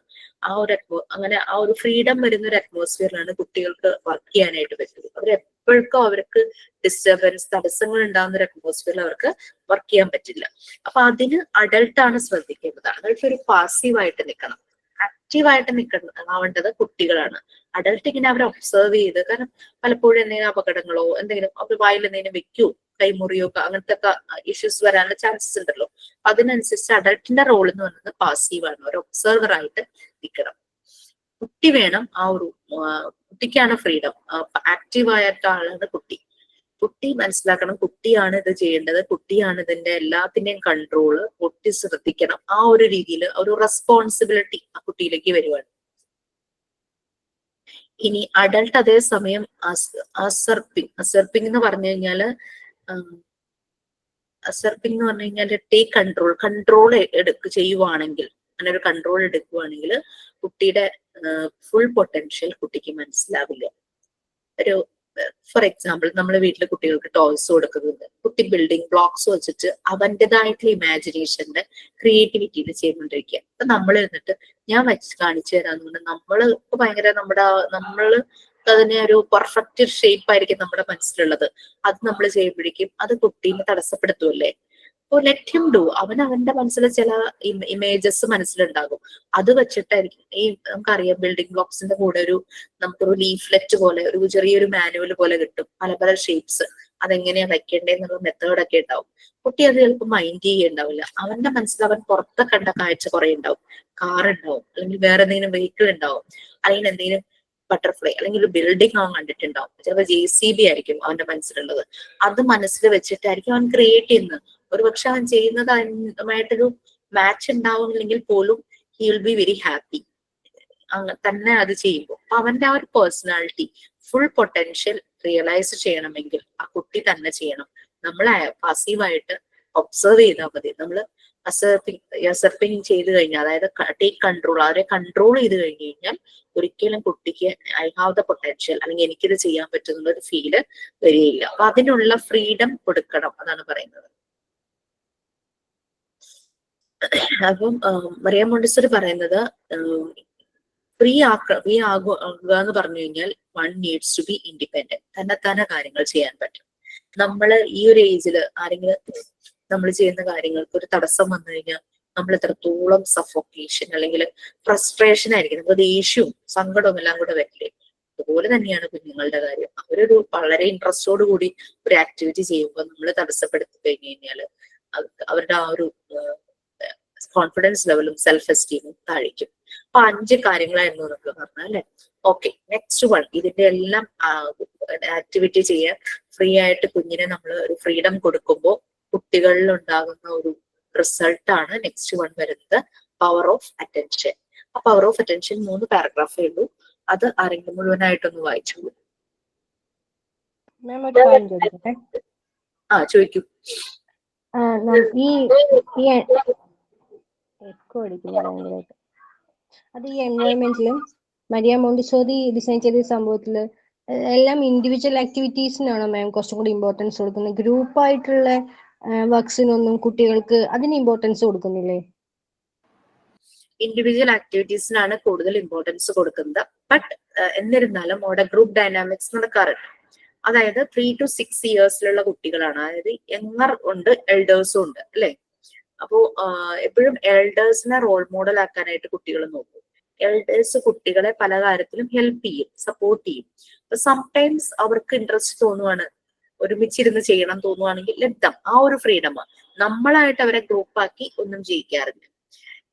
ആ ഒരു ഫ്രീഡം വരുന്ന ഒരു അറ്റ്മോസ്ഫിയറിലാണ് കുട്ടികൾക്ക് വർക്ക് ചെയ്യാനായിട്ട് പറ്റുന്നത്. അവരെപ്പോഴും അവർക്ക് ഡിസ്റ്റർബൻസ്, തടസ്സങ്ങൾ ഉണ്ടാകുന്ന ഒരു അറ്റ്മോസ്ഫിയറിൽ അവർക്ക് വർക്ക് ചെയ്യാൻ പറ്റില്ല. അപ്പൊ അതിന് അഡൾട്ടാണ് ശ്രദ്ധിക്കേണ്ടത്. അഡൾട്ട് ഒരു പാസീവായിട്ട് നിൽക്കണം, ആക്റ്റീവായിട്ട് ആവേണ്ടത് കുട്ടികളാണ്. അഡൾട്ട് ഇങ്ങനെ അവരെ ഒബ്സർവ് ചെയ്ത്, കാരണം പലപ്പോഴും എന്തെങ്കിലും അപകടങ്ങളോ എന്തെങ്കിലും അവർ വായിൽ എന്തെങ്കിലും വെക്കോ കൈമുറിയോ അങ്ങനത്തെ ഒക്കെ ഇഷ്യൂസ് വരാനുള്ള ചാൻസസ് ഉണ്ടല്ലോ. അപ്പൊ അതിനനുസരിച്ച് അഡൾട്ടിന്റെ റോൾ എന്ന് പറയുന്നത് പാസീവാണ്, ഒരു ഒബ്സർവർ ആയിട്ട് നിൽക്കണം. കുട്ടി വേണം ആ ഒരു കുട്ടിക്കാണ് ഫ്രീഡം. ആക്റ്റീവായിട്ട് ആളാണ് കുട്ടി. കുട്ടി മനസ്സിലാക്കണം കുട്ടിയാണ് ഇത് ചെയ്യേണ്ടത്, കുട്ടിയാണ് ഇതിന്റെ എല്ലാത്തിന്റെയും കൺട്രോള്, കുട്ടി ശ്രദ്ധിക്കണം. ആ ഒരു രീതിയിൽ ഒരു റെസ്പോൺസിബിലിറ്റി ആ കുട്ടിയിലേക്ക് വരുവാണ്. ഇനി അഡൾട്ട് അതേസമയം അസർപ്പിംഗ് എന്ന് പറഞ്ഞു കഴിഞ്ഞാല് ടേക്ക് കൺട്രോൾ ചെയ്യുവാണെങ്കിൽ, അങ്ങനെ ഒരു കൺട്രോൾ എടുക്കുവാണെങ്കിൽ കുട്ടിയുടെ ഫുൾ പൊട്ടൻഷ്യൽ കുട്ടിക്ക് മനസ്സിലാവില്ല. ഒരു ഫോർ എക്സാമ്പിൾ, നമ്മൾ വീട്ടിലെ കുട്ടികൾക്ക് ടോയ്സ് കൊടുക്കുന്നുണ്ട്. കുട്ടി ബിൽഡിംഗ് ബ്ലോക്സ് വെച്ചിട്ട് അവൻ്റെതായിട്ടുള്ള ഇമാജിനേഷന്റെ ക്രിയേറ്റിവിറ്റിയിൽ ചെയ്തുകൊണ്ടിരിക്കുക. അപ്പൊ നമ്മൾ ഇരുന്നിട്ട് ഞാൻ കാണിച്ചു തരാന്നുകൊണ്ട് നമ്മള് ഭയങ്കര നമ്മള് അതിനെ ഒരു പെർഫെക്റ്റ് ഷേപ്പ് ആയിരിക്കും നമ്മുടെ മനസ്സിലുള്ളത്. അത് നമ്മൾ ചെയ്യുമ്പോഴേക്കും അത് കുട്ടീനെ തടസ്സപ്പെടുത്തുമല്ലേ. അപ്പോൾ ലെറ്റ് ഹിം ഡു. അവന്റെ മനസ്സിൽ ചില ഇമേജസ് മനസ്സിലുണ്ടാകും. അത് വെച്ചിട്ടായിരിക്കും ഈ നമുക്കറിയാം ബിൽഡിംഗ് ബ്ലോക്സിന്റെ കൂടെ നമുക്കൊരു ലീഫ്ലെറ്റ് പോലെ ഒരു ചെറിയൊരു മാനുവൽ പോലെ കിട്ടും, പല പല ഷേപ്സ്. അതെങ്ങനെയാ വെക്കേണ്ടതെന്നുള്ള മെത്തേഡൊക്കെ ഉണ്ടാവും. കുട്ടി അത് ചിലപ്പോൾ മൈൻഡ് ചെയ്യുന്നുണ്ടാവില്ല. അവന്റെ മനസ്സിൽ അവൻ പുറത്തെ കണ്ട കാഴ്ച കുറെ ഉണ്ടാവും. കാർ ഉണ്ടാവും, അല്ലെങ്കിൽ വേറെ എന്തെങ്കിലും വെഹിക്കിൾ ഉണ്ടാവും, അല്ലെങ്കിൽ എന്തെങ്കിലും ബട്ടർഫ്ലൈ അല്ലെങ്കിൽ ഒരു ബിൽഡിംഗ് അവൻ കണ്ടിട്ടുണ്ടാവും. ചിലപ്പോൾ JCB ആയിരിക്കും അവന്റെ മനസ്സിലുള്ളത്. അത് മനസ്സിൽ വെച്ചിട്ടായിരിക്കും അവൻ ക്രിയേറ്റ് ചെയ്യുന്നത്. ഒരുപക്ഷെ അവൻ ചെയ്യുന്നത് അതുമായിട്ടൊരു മാച്ച് ഉണ്ടാവുന്നില്ലെങ്കിൽ പോലും he will be very happy തന്നെ അത് ചെയ്യുമ്പോൾ. അപ്പൊ അവന്റെ ആ ഒരു പേഴ്സണാലിറ്റി ഫുൾ പൊട്ടൻഷ്യൽ റിയലൈസ് ചെയ്യണമെങ്കിൽ ആ കുട്ടി തന്നെ ചെയ്യണം. നമ്മൾ പാസീവായിട്ട് ഒബ്സർവ് ചെയ്താൽ മതി. നമ്മൾ അസർപ്പിങ് ചെയ്ത് കഴിഞ്ഞാൽ, അതായത് ടേക്ക് കൺട്രോൾ, അവരെ കൺട്രോൾ ചെയ്ത് കഴിഞ്ഞു കഴിഞ്ഞാൽ ഒരിക്കലും കുട്ടിക്ക് ഐ ഹാവ് ദ പൊട്ടൻഷ്യൽ അല്ലെങ്കിൽ എനിക്കിത് ചെയ്യാൻ പറ്റുന്ന ഒരു ഫീല് വരികയില്ല. അപ്പൊ അതിനുള്ള ഫ്രീഡം കൊടുക്കണം, അതാണ് പറയുന്നത്. അപ്പം മറിയം മോണ്ടിസോറി പറയുന്നത് ഫ്രീ ആകുക എന്ന് പറഞ്ഞു കഴിഞ്ഞാൽ one needs to be independent. തന്നെത്താനെ കാര്യങ്ങൾ ചെയ്യാൻ പറ്റും. നമ്മള് ഈ ഒരു ഏജിൽ ആരെങ്കിലും നമ്മൾ ചെയ്യുന്ന കാര്യങ്ങൾക്ക് ഒരു തടസ്സം വന്നു കഴിഞ്ഞാൽ നമ്മൾ എത്രത്തോളം സഫോക്കേഷൻ അല്ലെങ്കിൽ ഫ്രസ്ട്രേഷൻ ആയിരിക്കും, നമുക്ക് ദേഷ്യവും സങ്കടവും എല്ലാം കൂടെ വരില്ലേ. അതുപോലെ തന്നെയാണ് കുഞ്ഞുങ്ങളുടെ കാര്യം. അവരൊരു വളരെ ഇൻട്രസ്റ്റോട് കൂടി ഒരു ആക്ടിവിറ്റി ചെയ്യുമ്പോൾ നമ്മൾ തടസ്സപ്പെടുത്തി കഴിഞ്ഞു കഴിഞ്ഞാല് അവരുടെ ആ ഒരു കോൺഫിഡൻസ് ലെവലും സെൽഫ് എസ്റ്റീമും താഴിക്കും. അപ്പൊ 5 കാര്യങ്ങളായിരുന്നു നമുക്ക് പറഞ്ഞത് അല്ലെ. Okay, next one. ഇതിന്റെ എല്ലാം ആക്ടിവിറ്റി ചെയ്യാൻ ഫ്രീ ആയിട്ട് കുഞ്ഞിനെ നമ്മൾ ഒരു ഫ്രീഡം കൊടുക്കുമ്പോൾ കുട്ടികളിൽ ഉണ്ടാകുന്ന ഒരു റിസൾട്ടാണ് നെക്സ്റ്റ് വൺ വരുന്നത്, പവർ ഓഫ് അറ്റൻഷൻ. ആ പവർ ഓഫ് അറ്റൻഷൻ 3 പാരഗ്രാഫേ ഉള്ളൂ. അത് ആരെങ്കിലും മുഴുവനായിട്ടൊന്ന് വായിച്ചോളൂ. ചോദിക്കൂ. അത് ഈ എൻവയോൺമെന്റിലും മരിയ മോണ്ടിസോറി ഡിസൈൻ ചെയ്ത സംഭവത്തില് എല്ലാം ഇൻഡിവിജ്വൽ ആക്ടിവിറ്റീസിനാണോ മാം കുറച്ചും കൂടി ഇമ്പോർട്ടൻസ് കൊടുക്കുന്നത്? ഗ്രൂപ്പായിട്ടുള്ള വർക്സിനൊന്നും കുട്ടികൾക്ക് അതിന് ഇമ്പോർട്ടൻസ് കൊടുക്കുന്നില്ലേ? ഇൻഡിവിജ്വൽ ആക്ടിവിറ്റീസിനാണ് കൂടുതൽ ഇമ്പോർട്ടൻസ് കൊടുക്കുന്നത്. ബട്ട് എന്നിരുന്നാലും അവിടെ ഗ്രൂപ്പ് ഡൈനാമിക്സ് നടക്കാറുണ്ട്. അതായത് 3 to 6 ഇയേഴ്സിലുള്ള കുട്ടികളാണ്, അതായത് യങ്ങർ ഉണ്ട് എൽഡേഴ്സും ഉണ്ട് അല്ലെ. അപ്പോ എപ്പോഴും എൽഡേഴ്സിനെ റോൾ മോഡൽ ആക്കാനായിട്ട് കുട്ടികൾ നോക്കും. എൽഡേഴ്സ് കുട്ടികളെ പല കാര്യത്തിലും ഹെൽപ്പ് ചെയ്യും, സപ്പോർട്ട് ചെയ്യും. അപ്പൊ സംടൈംസ് അവർക്ക് ഇൻട്രസ്റ്റ് തോന്നുവാണ്, ഒരുമിച്ചിരുന്ന് ചെയ്യണം തോന്നുവാണെങ്കിൽ ലെറ്റ് ആ ഒരു ഫ്രീഡമാണ്. നമ്മളായിട്ട് അവരെ ഗ്രൂപ്പാക്കി ഒന്നും ചെയ്യിക്കാറില്ല.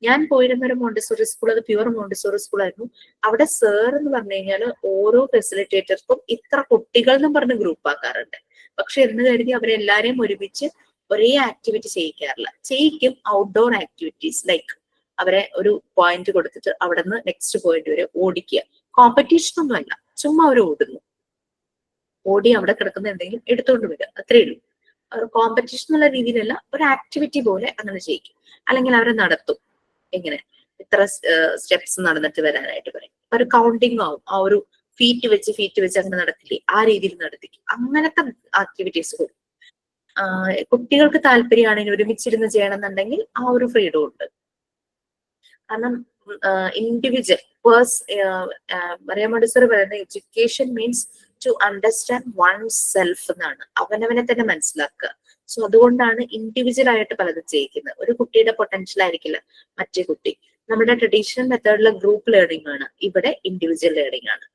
ഞാൻ പോയിരുന്ന ഒരു മോണ്ടിസോറി സ്കൂൾ, അത് പ്യുവർ മോണ്ടിസോറി സ്കൂൾ ആയിരുന്നു. അവിടെ സർ എന്ന് പറഞ്ഞു കഴിഞ്ഞാൽ ഓരോ ഫെസിലിറ്റേറ്റർക്കും ഇത്ര കുട്ടികൾ എന്നും പറഞ്ഞ് ഗ്രൂപ്പ് ആക്കാറുണ്ട്. പക്ഷെ എന്ന് കരുതി അവരെല്ലാരെയും ഒരുമിച്ച് ഒരേ ആക്ടിവിറ്റി ചെയ്യിക്കാറില്ല. ചെയ്യിക്കും ഔട്ട്ഡോർ ആക്ടിവിറ്റീസ്, ലൈക്ക് അവരെ ഒരു പോയിന്റ് കൊടുത്തിട്ട് അവിടെ നിന്ന് നെക്സ്റ്റ് പോയിന്റ് വരെ ഓടിക്കുക. കോമ്പറ്റീഷൻ ഒന്നും അല്ല, ചുമ്മാ അവർ ഓടി അവിടെ കിടക്കുന്ന എന്തെങ്കിലും എടുത്തുകൊണ്ട് വരിക, അത്രേ ഉള്ളൂ. അവർ കോമ്പറ്റീഷൻ എന്നുള്ള രീതിയിലല്ല, ഒരു ആക്ടിവിറ്റി പോലെ അങ്ങനെ ചെയ്യിക്കും. അല്ലെങ്കിൽ അവരെ നടത്തും, എങ്ങനെ ഇത്ര സ്റ്റെപ്സ് നടന്നിട്ട് വരാനായിട്ട് പറയും. ഒരു കൗണ്ടിങ് ആവും, ആ ഒരു ഫീറ്റ് വെച്ച് അങ്ങനെ നടത്തില്ലേ, ആ രീതിയിൽ നടത്തിക്കും. അങ്ങനത്തെ ആക്ടിവിറ്റീസ് കൊടുക്കും. കുട്ടികൾക്ക് താല്പര്യമാണെങ്കിൽ ഒരുമിച്ചിരുന്ന് ചെയ്യണം എന്നുണ്ടെങ്കിൽ ആ ഒരു ഫ്രീഡം ഉണ്ട്. കാരണം ഇൻഡിവിജ്വൽ മറിയ മോണ്ടിസോറി പറയുന്ന education means to understand oneself എന്നാണ്, അവനവനെ തന്നെ മനസ്സിലാക്കുക. സോ അതുകൊണ്ടാണ് ഇൻഡിവിജ്വൽ ആയിട്ട് പലതും ചെയ്യിക്കുന്നത്. ഒരു കുട്ടിയുടെ പൊട്ടൻഷ്യൽ ആയിരിക്കില്ല മറ്റേ കുട്ടി. നമ്മുടെ ട്രഡീഷണൽ മെത്തേഡിലെ ഗ്രൂപ്പ് ലേണിംഗ് ആണ്, ഇവിടെ ഇൻഡിവിജ്വൽ ലേണിംഗ് ആണ്.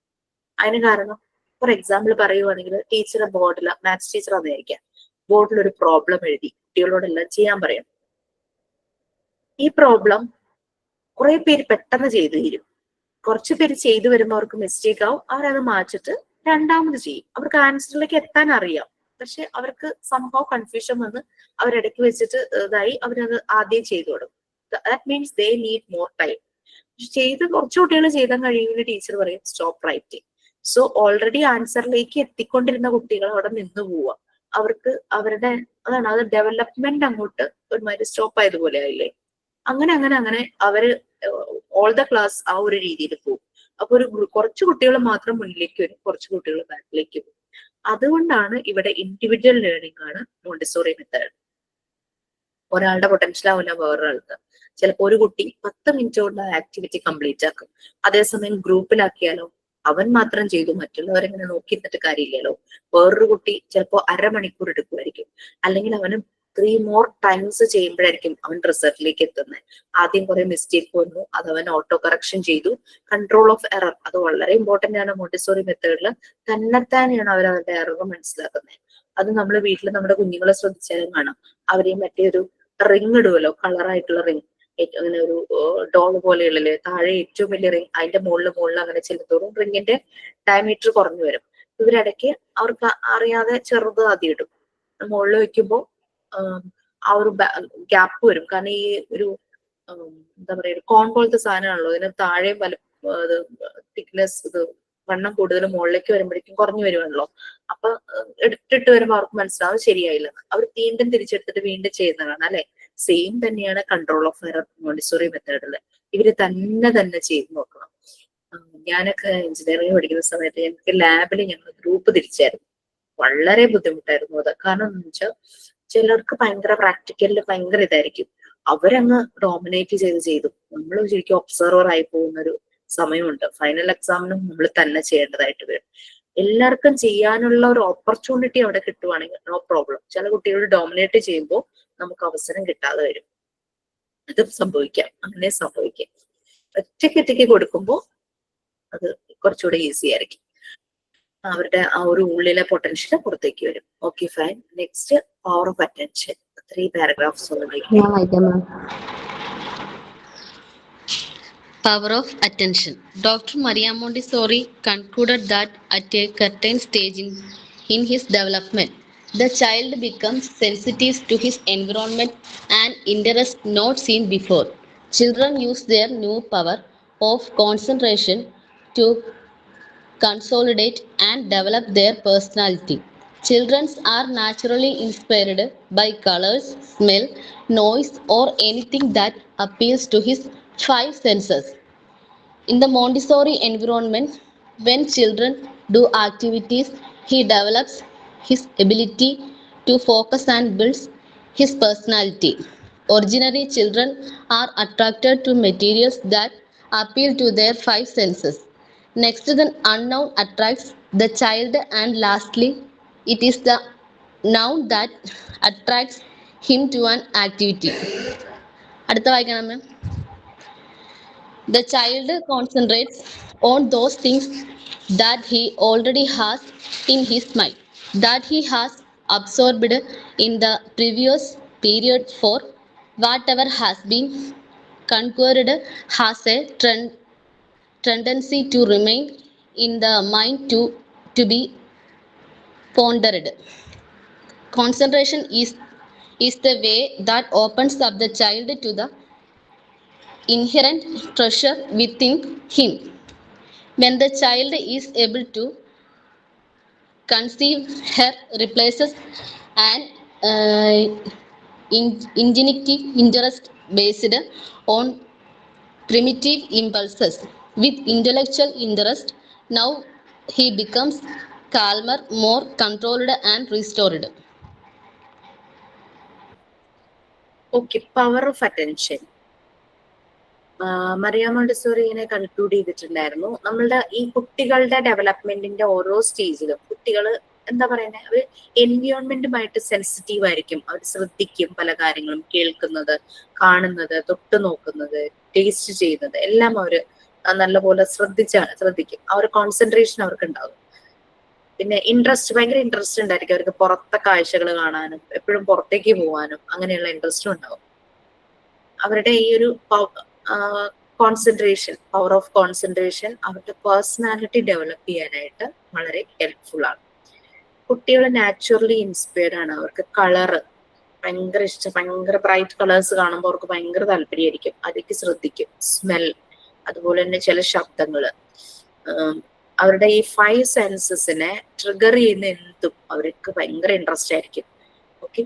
അതിന് കാരണം ഫോർ എക്സാമ്പിൾ പറയുവാണെങ്കിൽ ടീച്ചറെ ബോർഡിൽ, മാത്സ് ടീച്ചർ അതായിരിക്കാം, ബോർഡിൽ ഒരു പ്രോബ്ലം എഴുതി കുട്ടികളോടെല്ലാം ചെയ്യാൻ പറയണം. ഈ പ്രോബ്ലം കുറെ പേര് പെട്ടെന്ന് ചെയ്തു തീരും. കുറച്ചു പേര് ചെയ്തു വരുമ്പോൾ അവർക്ക് മിസ്റ്റേക്ക് ആവും, അവരത് മാറ്റിട്ട് രണ്ടാമത് ചെയ്യും. അവർക്ക് ആൻസറിലേക്ക് എത്താൻ അറിയാം, പക്ഷെ അവർക്ക് സംഭവം കൺഫ്യൂഷൻ വന്ന് അവരിടയ്ക്ക് വെച്ചിട്ട് ഇതായി അവരത് ആദ്യം ചെയ്തു തുടങ്ങും. That means they need more time. കുറച്ചു കുട്ടികൾ ചെയ്താൽ കഴിയുമെന്ന് ടീച്ചർ പറയും സ്റ്റോപ്പ് റൈറ്റിംഗ്. സോ ഓൾറെഡി ആൻസറിലേക്ക് എത്തിക്കൊണ്ടിരുന്ന കുട്ടികൾ അവിടെ നിന്ന് പോവുക. അവർക്ക് അവരുടെ അതാണ് അത് ഡെവലപ്മെന്റ് അങ്ങോട്ട് ഒരുമാതിരി സ്റ്റോപ്പ് ആയതുപോലെ ആയില്ലേ. അങ്ങനെ അവര് ഓൾ ദ ക്ലാസ് ആ ഒരു രീതിയിൽ പോകും. അപ്പൊ കുറച്ച് കുട്ടികൾ മാത്രം മുന്നിലേക്ക് വരും, കുറച്ച് കുട്ടികൾ ബാക്കിലേക്ക് പോകും. അതുകൊണ്ടാണ് ഇവിടെ ഇൻഡിവിജ്വൽ ലേണിംഗ് ആണ് മോണ്ടിസോറി മെത്തേഡ്. ഒരാളുടെ പൊട്ടൻഷ്യൽ ആവില്ല വേറൊരാൾക്ക്. ചിലപ്പോൾ ഒരു കുട്ടി 10 മിനിറ്റ് കൊണ്ട് ആ ആക്ടിവിറ്റി കംപ്ലീറ്റ് ആക്കും. അതേസമയം ഗ്രൂപ്പിലാക്കിയാലോ അവൻ മാത്രം ചെയ്തു, മറ്റുള്ളവരെങ്ങനെ നോക്കി നിന്നിട്ട് കാര്യമില്ലല്ലോ. വേറൊരു കുട്ടി ചിലപ്പോൾ അരമണിക്കൂർ എടുക്കുമായിരിക്കും, അല്ലെങ്കിൽ അവന് 3 more ടൈംസ് ചെയ്യുമ്പോഴായിരിക്കും അവൻ റിസൾട്ടിലേക്ക് എത്തുന്നത്. ആദ്യം കുറെ മിസ്റ്റേക്ക് വന്നു, അത് അവൻ ഓട്ടോ കറക്ഷൻ ചെയ്തു. കൺട്രോൾ ഓഫ് എറർ അത് വളരെ ഇമ്പോർട്ടന്റ് ആണ് മോണ്ടിസോറി മെത്തേഡിൽ. തന്നെത്താനെയാണ് അവർ അവരുടെ എറർ മനസ്സിലാക്കുന്നത്. അത് നമ്മൾ വീട്ടിൽ നമ്മുടെ കുഞ്ഞുങ്ങളെ ശ്രദ്ധിച്ചാലും കാണാം. അവരെ മറ്റേ ഒരു റിങ് ഇടുമല്ലോ, കളറായിട്ടുള്ള റിങ്, അങ്ങനെ ഒരു ഡോൾ പോലെയുള്ളല്ലേ, താഴെ ഏറ്റവും വലിയ റിങ്, അതിന്റെ മുകളിൽ അങ്ങനെ ചെല്ലുത്തോറും റിങ്ങിന്റെ ഡയമീറ്റർ കുറഞ്ഞു വരും. ഇവരിടയ്ക്ക് അവർക്ക് അറിയാതെ ചെറുത് ആദ്യം ഇടും, മുകളിൽ വെക്കുമ്പോൾ ആ ഒരു ഗ്യാപ്പ് വരും. കാരണം ഈ ഒരു എന്താ പറയുക, കോൺ പോലത്തെ സാധനമാണല്ലോ, ഇതിന് താഴെ തിക്നെസ്, ഇത് വണ്ണം കൂടുതൽ മുകളിലേക്ക് വരുമ്പോഴേക്കും കുറഞ്ഞു വരുവാണല്ലോ. അപ്പൊ എടുത്തിട്ട് വരുമ്പോൾ അവർക്ക് മനസ്സിലാവും ശരിയായില്ല. അവർ വീണ്ടും തിരിച്ചെടുത്തിട്ട് വീണ്ടും ചെയ്യുന്നതാണ് അല്ലെ. സെയിം തന്നെയാണ് കൺട്രോൾ ഓഫ് എറർ മോണ്ടിസോറി മെത്തേഡില്. ഇവര് തന്നെ ചെയ്ത് നോക്കണം. ഞാനൊക്കെ എഞ്ചിനീയറിംഗ് പഠിക്കുന്ന സമയത്ത് ഞങ്ങൾക്ക് ലാബിൽ ഞങ്ങൾ ഗ്രൂപ്പ് തിരിച്ചായിരുന്നു. വളരെ ബുദ്ധിമുട്ടായിരുന്നു അത്. കാരണം എന്ന് വെച്ചാൽ ചിലർക്ക് ഭയങ്കര പ്രാക്ടിക്കലിൽ ഭയങ്കര ഇതായിരിക്കും, അവരങ്ങ് ഡോമിനേറ്റ് ചെയ്തു. നമ്മൾ ശരിക്കും ഒബ്സർവർ ആയി പോകുന്നൊരു സമയമുണ്ട്. ഫൈനൽ എക്സാമിനും നമ്മൾ തന്നെ ചെയ്യേണ്ടതായിട്ട് വരും. എല്ലാവർക്കും ചെയ്യാനുള്ള ഒരു ഓപ്പർച്യൂണിറ്റി അവിടെ കിട്ടുവാണെങ്കിൽ നോ പ്രോബ്ലം. ചില കുട്ടികൾ ഡോമിനേറ്റ് ചെയ്യുമ്പോൾ നമുക്ക് അവസരം കിട്ടാതെ വരും. അത് സംഭവിക്കാം, അങ്ങനെ സംഭവിക്കാം. ഒറ്റയ്ക്ക് കൊടുക്കുമ്പോൾ അത് കുറച്ചുകൂടെ ഈസി ആയിരിക്കും. അവരുടെ ആ ഒരു ഉള്ളിലെ പൊട്ടൻഷ്യൽ പുറത്തേക്ക് വരും. Okay fine. Next power of attention. 3 paragraphs Power of attention. Dr. Maria Montessori concluded that at a certain stage in his development, the child becomes sensitive to his environment and interest not seen before. Children use their new power of concentration to consolidate and develop their personality. Children are naturally inspired by colors, smell, noise, or anything that appeals to his 5 senses. In the Montessori environment, when children do activities, he develops his ability to focus and builds his personality. Ordinary children are attracted to materials that appeal to their 5 senses. Next, the unknown attracts the child, and lastly, it is the known that attracts him to an activity. അടുത്ത വായിക്കണം മാം. The child concentrates on those things that he already has in his mind, that he has absorbed in the previous period, for whatever has been conquered has a tendency to remain in the mind to be pondered. Concentration is the way that opens up the child to the inherent treasure within him. When the child is able to conceive, her replaces an ingenuity interest based on primitive impulses with intellectual interest. Now he becomes calmer, more controlled and restored. Okay, power of attention. Maria Montessori ഇങ്ങനെ conclude ചെയ്തിട്ടുണ്ടായിരുന്നു. നമ്മളുടെ ഈ കുട്ടികളുടെ ഡെവലപ്മെന്റിന്റെ ഓരോ സ്റ്റേജിലും കുട്ടികൾ എന്താ പറയുന്നത്, അവർ എൻവയോൺമെന്റുമായിട്ട് sensitive ആയിരിക്കും. അവർ ശ്രദ്ധിക്കും പല കാര്യങ്ങളും, കേൾക്കുന്നത്, കാണുന്നത്, തൊട്ട് നോക്കുന്നത്, ടേസ്റ്റ് ചെയ്യുന്നത് എല്ലാം അവർ നല്ലപോലെ ശ്രദ്ധിക്കും. ആ ഒരു കോൺസെൻട്രേഷൻ അവർക്ക് ഉണ്ടാകും. പിന്നെ ഭയങ്കര ഇൻട്രസ്റ്റ് ഉണ്ടായിരിക്കും അവർക്ക് പുറത്തെ കാഴ്ചകൾ കാണാനും എപ്പോഴും പുറത്തേക്ക് പോകാനും അങ്ങനെയുള്ള ഇൻട്രസ്റ്റും ഉണ്ടാവും. അവരുടെ ഈ ഒരു കോൺസെൻട്രേഷൻ, പവർ ഓഫ് കോൺസെൻട്രേഷൻ അവരുടെ പേഴ്സണാലിറ്റി ഡെവലപ്പ് ചെയ്യാനായിട്ട് വളരെ ഹെൽപ്ഫുൾ ആണ്. കുട്ടികൾ നാച്ചുറലി ഇൻസ്പയർഡ് ആണ്. അവർക്ക് കളറ് ഭയങ്കര ഇഷ്ടം, ഭയങ്കര ബ്രൈറ്റ് കളേഴ്സ് കാണുമ്പോൾ അവർക്ക് ഭയങ്കര താല്പര്യമായിരിക്കും, അതിലേക്ക് ശ്രദ്ധിക്കും. സ്മെൽ, അതുപോലെ തന്നെ ചില ശബ്ദങ്ങള്, അവരുടെ ഈ 5 സെൻസസിനെ ട്രിഗർ ചെയ്യുന്ന എന്തും അവർക്ക് ഭയങ്കര ഇൻട്രസ്റ്റ് ആയിരിക്കും. ഓക്കെ,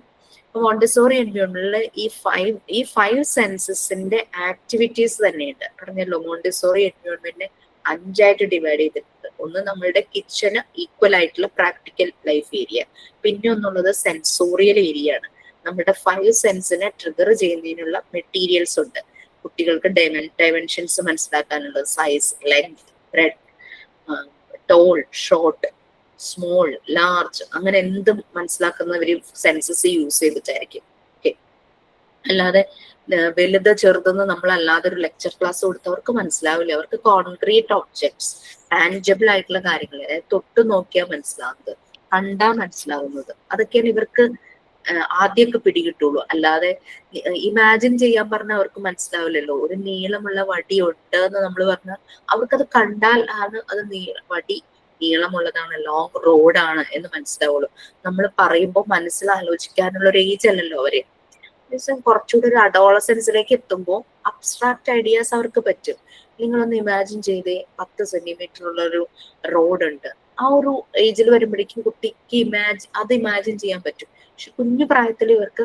മോണ്ടിസോറി എൻവയോൺമെന്റില് ഈ 5 സെൻസസിന്റെ ആക്ടിവിറ്റീസ് തന്നെയുണ്ട്. പറഞ്ഞല്ലോ, മോണ്ടിസോറി എൻവയോൺമെന്റിനെ 5ആയിട്ട് ഡിവൈഡ് ചെയ്തിട്ടുണ്ട്. ഒന്ന് നമ്മളുടെ കിച്ചന് ഈക്വൽ ആയിട്ടുള്ള പ്രാക്ടിക്കൽ ലൈഫ് ഏരിയ, പിന്നെ ഒന്നുള്ളത് സെൻസോറിയൽ ഏരിയ ആണ്. നമ്മുടെ 5 സെൻസിനെ ട്രിഗർ ചെയ്യുന്നതിനുള്ള മെറ്റീരിയൽസ് ഉണ്ട്. കുട്ടികൾക്ക് ഡയമെൻഷൻസ് മനസ്സിലാക്കാനുള്ളത്, size, length, breadth, tall, short, small, large, അങ്ങനെ എന്തും മനസ്സിലാക്കുന്നവര് സെൻസസ് യൂസ് ചെയ്തിട്ടായിരിക്കും. അല്ലാതെ വലുത് ചെറുതെന്ന് നമ്മൾ അല്ലാതെ ഒരു ലെക്ചർ ക്ലാസ് കൊടുത്തവർക്ക് മനസ്സിലാവില്ല. അവർക്ക് കോൺക്രീറ്റ് ഒബ്ജക്ട്സ്, ടാൻജിബിൾ ആയിട്ടുള്ള കാര്യങ്ങൾ, അതായത് തൊട്ട് നോക്കിയാൽ മനസ്സിലാവുന്നത്, കണ്ടാ മനസ്സിലാവുന്നത്, അതൊക്കെയാണ് ഇവർക്ക് ആദ്യമൊക്കെ പിടികിട്ടുള്ളൂ. അല്ലാതെ ഇമാജിൻ ചെയ്യാൻ പറഞ്ഞാൽ അവർക്ക് മനസ്സിലാവില്ലല്ലോ. ഒരു നീളമുള്ള വടി ഉണ്ട് എന്ന് നമ്മൾ പറഞ്ഞാൽ അവർക്കത് കണ്ടാൽ ആണ് അത് വടി നീളമുള്ളതാണ്, ലോങ് റോഡാണ് എന്ന് മനസ്സിലാവുള്ളൂ. നമ്മൾ പറയുമ്പോൾ മനസ്സിലാലോചിക്കാനുള്ള ഒരു ഏജ് അല്ലല്ലോ അവര്. കുറച്ചുകൂടി ഒരു അഡോളസൻസിലേക്ക് എത്തുമ്പോൾ അബ്സ്ട്രാക്ട് ഐഡിയാസ് അവർക്ക് പറ്റും. നിങ്ങളൊന്ന് ഇമാജിൻ ചെയ്തേ, 10 സെന്റിമീറ്റർ ഉള്ള ഒരു റോഡ് ഉണ്ട്. ആ ഒരു ഏജിൽ വരുമ്പോഴേക്കും കുട്ടിക്ക് ഇമാജിൻ ചെയ്യാൻ പറ്റും. പക്ഷെ കുഞ്ഞു പ്രായത്തിൽ ഇവർക്ക്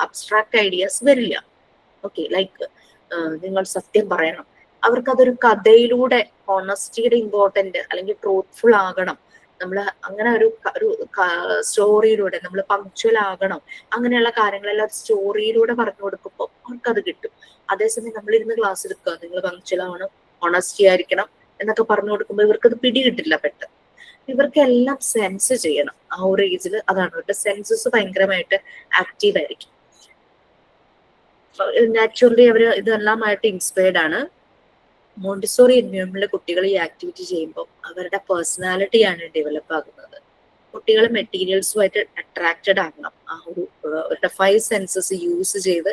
അബ്സ്ട്രാക്ട് ഐഡിയാസ് വരില്ല. ഓക്കെ, ലൈക്ക് നിങ്ങൾ സത്യം പറയണം, അവർക്കതൊരു കഥയിലൂടെ ഓണസ്റ്റിയുടെ ഇമ്പോർട്ടന്റ് അല്ലെങ്കിൽ ട്രൂത്ത്ഫുൾ ആകണം, നമ്മൾ അങ്ങനെ ഒരു സ്റ്റോറിയിലൂടെ നമ്മൾ പങ്ക്ച്വൽ ആകണം, അങ്ങനെയുള്ള കാര്യങ്ങളെല്ലാം സ്റ്റോറിയിലൂടെ പറഞ്ഞു കൊടുക്കുമ്പോൾ അവർക്കത് കിട്ടും. അതേസമയം നമ്മളിരുന്ന് ക്ലാസ് എടുക്കുക, നിങ്ങൾ പങ്ക്ച്വൽ ആവണം, ഓണസ്റ്റി ആയിരിക്കണം എന്നൊക്കെ പറഞ്ഞു കൊടുക്കുമ്പോൾ ഇവർക്കത് പിടികിട്ടില്ല പെട്ടെന്ന്. ഇവർക്കെല്ലാം സെൻസ് ചെയ്യണം. ആ ഒരു ഏജിൽ അതാണ്, അവരുടെ സെൻസസ് ഭയങ്കരമായിട്ട് ആക്റ്റീവ് ആയിരിക്കും. നാച്ചുറലി അവർ ഇതെല്ലാമായിട്ട് ഇൻസ്പയർഡ് ആണ്. മോണ്ടിസോറി എൻവയോൺമെന്റിലെ കുട്ടികൾ ഈ ആക്ടിവിറ്റി ചെയ്യുമ്പോൾ അവരുടെ പേഴ്സണാലിറ്റിയാണ് ഡെവലപ്പ് ആകുന്നത്. കുട്ടികൾ മെറ്റീരിയൽസുമായിട്ട് അട്രാക്റ്റഡ് ആകണം. ആ അവരുടെ 5 സെൻസസ് യൂസ് ചെയ്ത്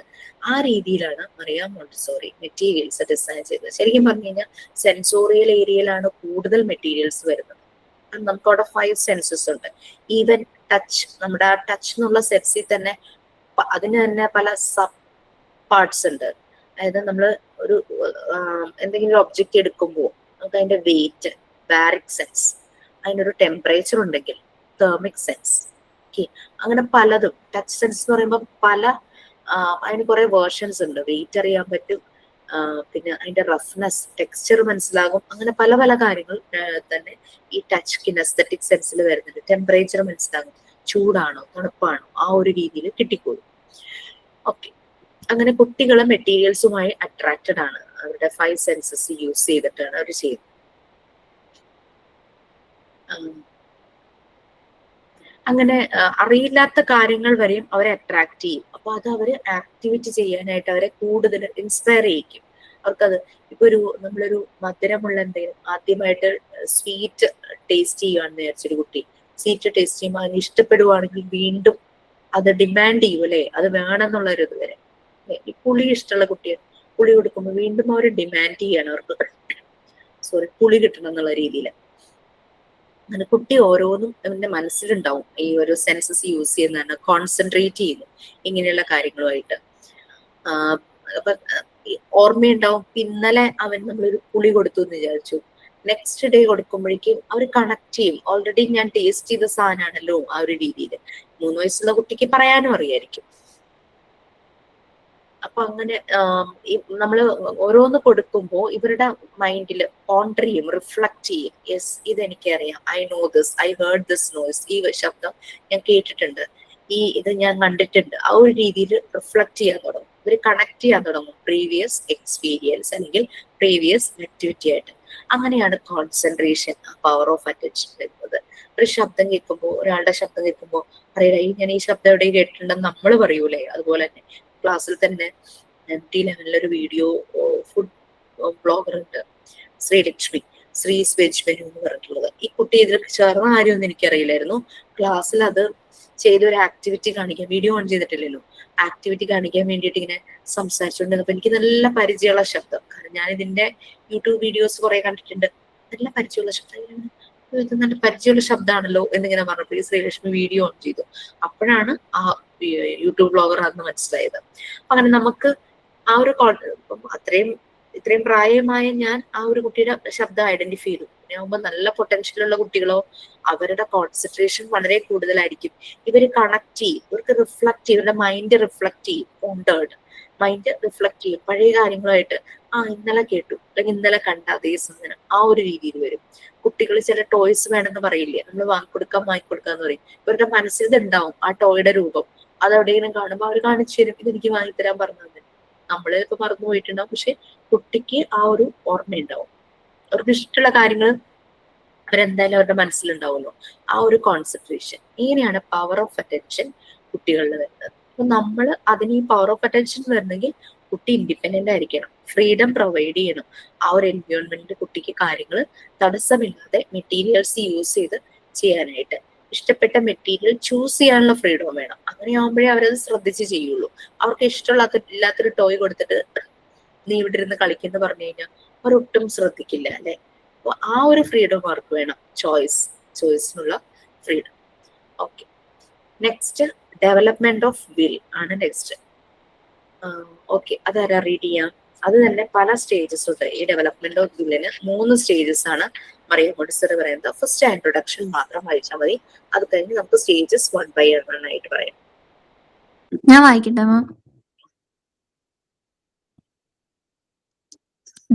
ആ രീതിയിലാണ് മറിയ മോണ്ടിസോറി മെറ്റീരിയൽസ് ഡിസൈൻ ചെയ്തത്. ശരിക്കും പറഞ്ഞു കഴിഞ്ഞാൽ സെൻസോറിയൽ ഏരിയയിലാണ് കൂടുതൽ മെറ്റീരിയൽസ് വരുന്നത്. നമുക്ക് അവിടെ 5 സെൻസസ് ഉണ്ട്. ഈവൻ ടച്ച്, നമ്മുടെ ആ ടച്ച് എന്നുള്ള സെൻസിൽ തന്നെ അതിന് തന്നെ പല സബ് പാർട്സ് ഉണ്ട്. അതായത് നമ്മൾ ഒരു എന്തെങ്കിലും ഒരു ഒബ്ജക്റ്റ് എടുക്കുമ്പോൾ നമുക്ക് അതിന്റെ വെയിറ്റ്, ബാരിക് സെൻസ്, അതിനൊരു ടെമ്പറേച്ചർ ഉണ്ടെങ്കിൽ തെർമിക് സെൻസ്, ഓക്കെ, അങ്ങനെ പലതും. ടച്ച് സെൻസ് എന്ന് പറയുമ്പോൾ അതിന് കുറെ വേർഷൻസ് ഉണ്ട്. വെയിറ്റ് അറിയാൻ പറ്റും, പിന്നെ അതിന്റെ റഫ്നെസ്, ടെക്സ്ചർ മനസ്സിലാകും. അങ്ങനെ പല പല കാര്യങ്ങൾ തന്നെ ഈ ടച്ച് കിനസ്തെറ്റിക് സെൻസിൽ വരുന്നുണ്ട്. ടെമ്പറേച്ചർ മനസ്സിലാകും, ചൂടാണോ തണുപ്പാണോ ആ ഒരു രീതിയിൽ കിട്ടിക്കോളും. ഓക്കെ, അങ്ങനെ കുട്ടികളെ മെറ്റീരിയൽസുമായി അട്രാക്റ്റഡ് ആണ്. അവരുടെ 5 സെൻസസ് യൂസ് ചെയ്തിട്ടാണ് അവർ ചെയ്യുന്നത്. അങ്ങനെ അറിയില്ലാത്ത കാര്യങ്ങൾ വരെയും അവരെ അട്രാക്ട് ചെയ്യും. അപ്പൊ അത് അവര് ആക്ടിവിറ്റി ചെയ്യാനായിട്ട് അവരെ കൂടുതൽ ഇൻസ്പയർ ചെയ്യിക്കും. അവർക്കത് ഇപ്പൊ നമ്മളൊരു മധുരമുള്ള എന്തെങ്കിലും ആദ്യമായിട്ട് സ്വീറ്റ് ടേസ്റ്റ് ചെയ്യുകയാണെന്ന് വിചാരിച്ചൊരു കുട്ടി സ്വീറ്റ് ടേസ്റ്റ് ചെയ്യുമ്പോൾ അതിന് ഇഷ്ടപ്പെടുവാണെങ്കിൽ വീണ്ടും അത് ഡിമാൻഡ് ചെയ്യും അല്ലെ, അത് വേണമെന്നുള്ളൊരു ഇത് വരെ. ഈ പുളി ഇഷ്ടമുള്ള കുട്ടികൾ പുളി കൊടുക്കുമ്പോൾ വീണ്ടും അവർ ഡിമാൻഡ് ചെയ്യാണ്, അവർക്ക് പുളി കിട്ടണം എന്നുള്ള രീതിയിൽ. അങ്ങനെ കുട്ടി ഓരോന്നും അവന്റെ മനസ്സിലുണ്ടാവും. ഈ ഒരു സെൻസസ് യൂസ് ചെയ്യുന്നതാണ്, കോൺസെൻട്രേറ്റ് ചെയ്യുന്നു ഇങ്ങനെയുള്ള കാര്യങ്ങളുമായിട്ട്. അപ്പൊ ഓർമ്മയുണ്ടാവും, ഇന്നലെ നമ്മളൊരു പുളി കൊടുത്തു എന്ന് വിചാരിച്ചു, നെക്സ്റ്റ് ഡേ കൊടുക്കുമ്പോഴേക്കും അവർ കണക്ട് ചെയ്യും. ഓൾറെഡി ഞാൻ ടേസ്റ്റ് ചെയ്ത സാധനമാണല്ലോ ആ ഒരു രീതിയിൽ. 3 വയസ്സുള്ള കുട്ടിക്ക് പറയാനും അറിയായിരിക്കും. അപ്പൊ അങ്ങനെ നമ്മള് ഓരോന്ന് കൊടുക്കുമ്പോൾ ഇവരുടെ മൈൻഡിൽ പോണ്ടർ ചെയ്യും, റിഫ്ലക്ട് ചെയ്യും. യെസ്, ഇതെനിക്കറിയാം, I know this, I heard this noise, ഈ ശബ്ദം ഞാൻ കേട്ടിട്ടുണ്ട്, ഇത് ഞാൻ കണ്ടിട്ടുണ്ട്. ആ ഒരു രീതിയിൽ റിഫ്ലക്ട് ചെയ്യാൻ തുടങ്ങും. ഇവർ കണക്ട് ചെയ്യാൻ തുടങ്ങും പ്രീവിയസ് എക്സ്പീരിയൻസ് അല്ലെങ്കിൽ പ്രീവിയസ് ആക്ടിവിറ്റി ആയിട്ട്. അങ്ങനെയാണ് കോൺസെൻട്രേഷൻ, പവർ ഓഫ് അറ്റൻഷൻ വരുന്നത്. ഒരു ശബ്ദം കേൾക്കുമ്പോൾ, ഒരാളുടെ ശബ്ദം കേൾക്കുമ്പോൾ അറിയില്ല, ഞാൻ ഈ ശബ്ദം എവിടെ കേട്ടിട്ടുണ്ടെന്ന് നമ്മൾ പറയൂലേ, അതുപോലെ തന്നെ ക്ലാസ്സിൽ തന്നെ MT11 ഒരു വീഡിയോ ഫുഡ് ബ്ലോഗർ ഉണ്ട്, ശ്രീലക്ഷ്മി, ശ്രീസ് വെജ് മെനു എന്ന് പറഞ്ഞിട്ടുള്ളത്. ഈ കുട്ടി ഇതിൽ ചേർന്ന കാര്യമൊന്നും എനിക്കറിയില്ലായിരുന്നു. ക്ലാസ്സിൽ അത് ചെയ്തൊരു ആക്ടിവിറ്റി കാണിക്കാൻ, വീഡിയോ ഓൺ ചെയ്തിട്ടില്ലല്ലോ, ആക്ടിവിറ്റി കാണിക്കാൻ വേണ്ടിയിട്ട് ഇങ്ങനെ സംസാരിച്ചുകൊണ്ടിരുന്നപ്പോൾ എനിക്ക് നല്ല പരിചയമുള്ള ശബ്ദം. കാരണം ഞാൻ ഇതിന്റെ യൂട്യൂബ് വീഡിയോസ് കുറെ കണ്ടിട്ടുണ്ട്. നല്ല പരിചയമുള്ള ശബ്ദം, ഇത് നല്ല പരിചയമുള്ള ശബ്ദമാണല്ലോ എന്നിങ്ങനെ പറഞ്ഞപ്പോൾ ഈ ശ്രീലക്ഷ്മി വീഡിയോ ഓൺ ചെയ്തു. അപ്പോഴാണ് ആ യൂട്യൂബ് ബ്ലോഗർ അന്ന് മനസ്സിലായത്. അങ്ങനെ നമുക്ക് ആ ഒരു ഇത്രയും പ്രായമായ ഞാൻ ആ ഒരു കുട്ടിയുടെ ശബ്ദം ഐഡന്റിഫൈ ചെയ്തു. ആകുമ്പോൾ നല്ല പൊട്ടൻഷ്യലുള്ള കുട്ടികളോ അവരുടെ കോൺസെൻട്രേഷൻ വളരെ കൂടുതലായിരിക്കും. ഇവര് കണക്ട് ചെയ്യും, ഇവർക്ക് റിഫ്ലക്ട് ചെയ്യും, ഇവരുടെ മൈൻഡ് റിഫ്ലക്ട് ചെയ്യും, കോണ്ടേർഡ് മൈൻഡ് റിഫ്ലക്ട് ചെയ്യും പഴയ കാര്യങ്ങളായിട്ട്. ഇന്നലെ കേട്ടു അല്ലെങ്കിൽ ഇന്നലെ കണ്ട അതേ സാധനം ആ ഒരു രീതിയിൽ വരും. കുട്ടികൾ ചില ടോയ്സ് വേണമെന്ന് പറയില്ലേ, നമ്മൾ വാങ്ങിക്കൊടുക്കാന്ന് പറയും. ഇവരുടെ മനസ്സിൽ ഇതുണ്ടാവും, ആ ടോയുടെ രൂപം. അത് എവിടെയെങ്കിലും കാണുമ്പോൾ അവർ കാണിച്ചു തരും, ഇതെനിക്ക് വാങ്ങിത്തരാൻ പറഞ്ഞത്. നമ്മളൊക്കെ മറന്നു പോയിട്ടുണ്ടാവും, പക്ഷെ കുട്ടിക്ക് ആ ഒരു ഓർമ്മയുണ്ടാവും. അവർക്ക് ഇഷ്ടമുള്ള കാര്യങ്ങൾ അവരെന്തായാലും അവരുടെ മനസ്സിലുണ്ടാവുമല്ലോ. ആ ഒരു കോൺസെൻട്രേഷൻ, ഇങ്ങനെയാണ് പവർ ഓഫ് അറ്റൻഷൻ കുട്ടികളിൽ വരുന്നത്. അപ്പൊ നമ്മൾ അതിന് ഈ പവർ ഓഫ് അറ്റൻഷൻ വരണമെങ്കിൽ കുട്ടി ഇൻഡിപെൻഡന്റ് ആയിരിക്കണം, ഫ്രീഡം പ്രൊവൈഡ് ചെയ്യണം. ആ ഒരു എൻവയോൺമെന്റിൽ കുട്ടിക്ക് കാര്യങ്ങൾ തടസ്സമില്ലാതെ മെറ്റീരിയൽസ് യൂസ് ചെയ്ത് ചെയ്യാനായിട്ട്, ഇഷ്ടപ്പെട്ട മെറ്റീരിയൽ ചൂസ് ചെയ്യാനുള്ള ഫ്രീഡം വേണം. അങ്ങനെയാകുമ്പോഴേ അവരത് ശ്രദ്ധിച്ച് ചെയ്യുള്ളൂ. അവർക്ക് ഇല്ലാത്തൊരു ടോയ് കൊടുത്തിട്ട് നീ ഇവിടെ ഇരുന്ന് കളിക്കുന്നു പറഞ്ഞു കഴിഞ്ഞാൽ അവരൊട്ടും ശ്രദ്ധിക്കില്ല അല്ലെ. അപ്പൊ ആ ഒരു ഫ്രീഡം അവർക്ക് വേണം, ചോയ്സിനുള്ള freedom. Okay, next development of will ആണ് നെക്സ്റ്റ്. ഓക്കെ, അതാരാ റീഡ് ചെയ്യാം? അത് തന്നെ പല സ്റ്റേജസ് ഉണ്ട്. ഈ ഡെവലപ്മെന്റ് ഓഫ് വില്ലിന് 3 സ്റ്റേജസ് ആണ് മറിയം മോണ്ടിസറി പറയുന്നത്. ഫസ്റ്റ് ഇൻട്രൊഡക്ഷൻ മാത്രം വായിച്ചാൽ മതി. അത് കഴിഞ്ഞ് നമുക്ക് സ്റ്റേജസ് 1 by 1 ആയിട്ട് പറയാം. ഞാൻ വായിക്കട്ടെ മാം.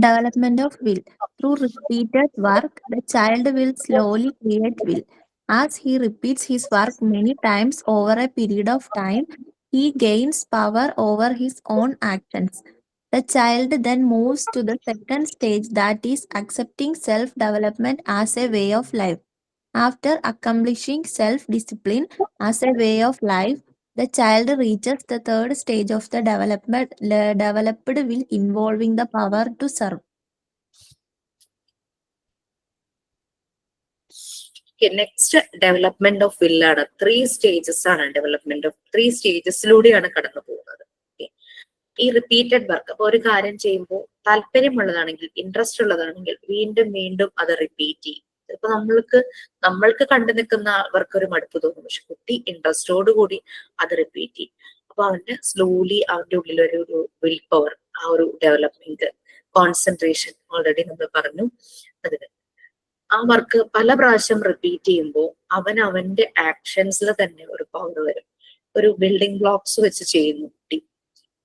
Development of will. Through repeated work, the child will slowly create will. As he repeats his work many times over a period of time, he gains power over his own actions. The child then moves to the second stage, that is, accepting self-development as a way of life. After accomplishing self-discipline as a way of life, the child reaches the third stage of the developed will, involving the power to serve. Next development of will ആണ്. 3 stages ആണ് development of 3 സ്റ്റേജസിലൂടെയാണ് കടന്നു പോകുന്നത്. ഈ repeated work, അപ്പൊ ഒരു കാര്യം ചെയ്യുമ്പോൾ താല്പര്യമുള്ളതാണെങ്കിൽ, interest ഉള്ളതാണെങ്കിൽ വീണ്ടും വീണ്ടും അത് റിപ്പീറ്റ് ചെയ്യും. ഇപ്പൊ നമ്മൾക്ക് കണ്ടു നിൽക്കുന്ന അവർക്ക് ഒരു മടുപ്പ് തോന്നും, പക്ഷെ കുട്ടി ഇൻട്രസ്റ്റോട് കൂടി അത് റിപ്പീറ്റ് ചെയ്യും. അപ്പൊ അവന്റെ സ്ലോലി അവന്റെ ഉള്ളിൽ ഒരു വിൽ പവർ, ആ ഒരു ഡെവലപ്മെന്റ്, കോൺസെൻട്രേഷൻ ഓൾറെഡി നമ്മൾ പറഞ്ഞു. അതിന് ആ വർക്ക് പല പ്രാവശ്യം റിപ്പീറ്റ് ചെയ്യുമ്പോൾ അവന്റെ ആക്ഷൻസിൽ തന്നെ ഒരു പവർ വരും. ഒരു ബിൽഡിംഗ് ബ്ലോക്സ് വെച്ച് ചെയ്യുന്നു കുട്ടി.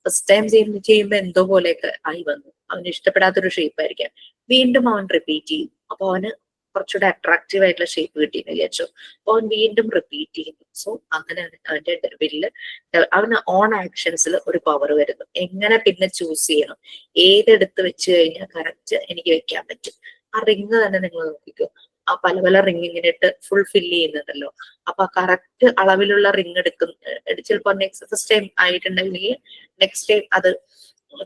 ഫസ്റ്റ് ടൈം ചെയ്യുമ്പോൾ എന്തോ പോലെയൊക്കെ ആയി വന്നു, അവന് ഇഷ്ടപ്പെടാത്തൊരു ഷേപ്പ് ആയിരിക്കാം. വീണ്ടും അവൻ റിപ്പീറ്റ് ചെയ്യും. അപ്പൊ അവന് കുറച്ചുകൂടെ അട്രാക്റ്റീവ് ആയിട്ടുള്ള ഷേപ്പ് കിട്ടിയെന്ന് വിചാരിച്ചു. അപ്പൊ അവൻ വീണ്ടും റിപ്പീറ്റ് ചെയ്യുന്നു. സോ അങ്ങനെ അവന്റെ വില്ല്, അവന് ഓൺ ആക്ഷൻസിൽ ഒരു പവർ വരുന്നു. എങ്ങനെ പിന്നെ ചൂസ് ചെയ്യണം, ഏതെടുത്ത് വെച്ച് കഴിഞ്ഞാൽ കറക്റ്റ് എനിക്ക് വെക്കാൻ പറ്റും. ആ റിങ് തന്നെ നിങ്ങൾ നോക്കിക്കോ, ആ പല റിങ് ഇങ്ങനെ ഇട്ട് ഫുൾ ഫില്ല് ചെയ്യുന്നുണ്ടല്ലോ. അപ്പൊ കറക്റ്റ് അളവിലുള്ള റിങ് ചിലപ്പോ ഫസ്റ്റ് ടൈം ആയിട്ടുണ്ടെങ്കിൽ നെക്സ്റ്റ് ടൈം അത്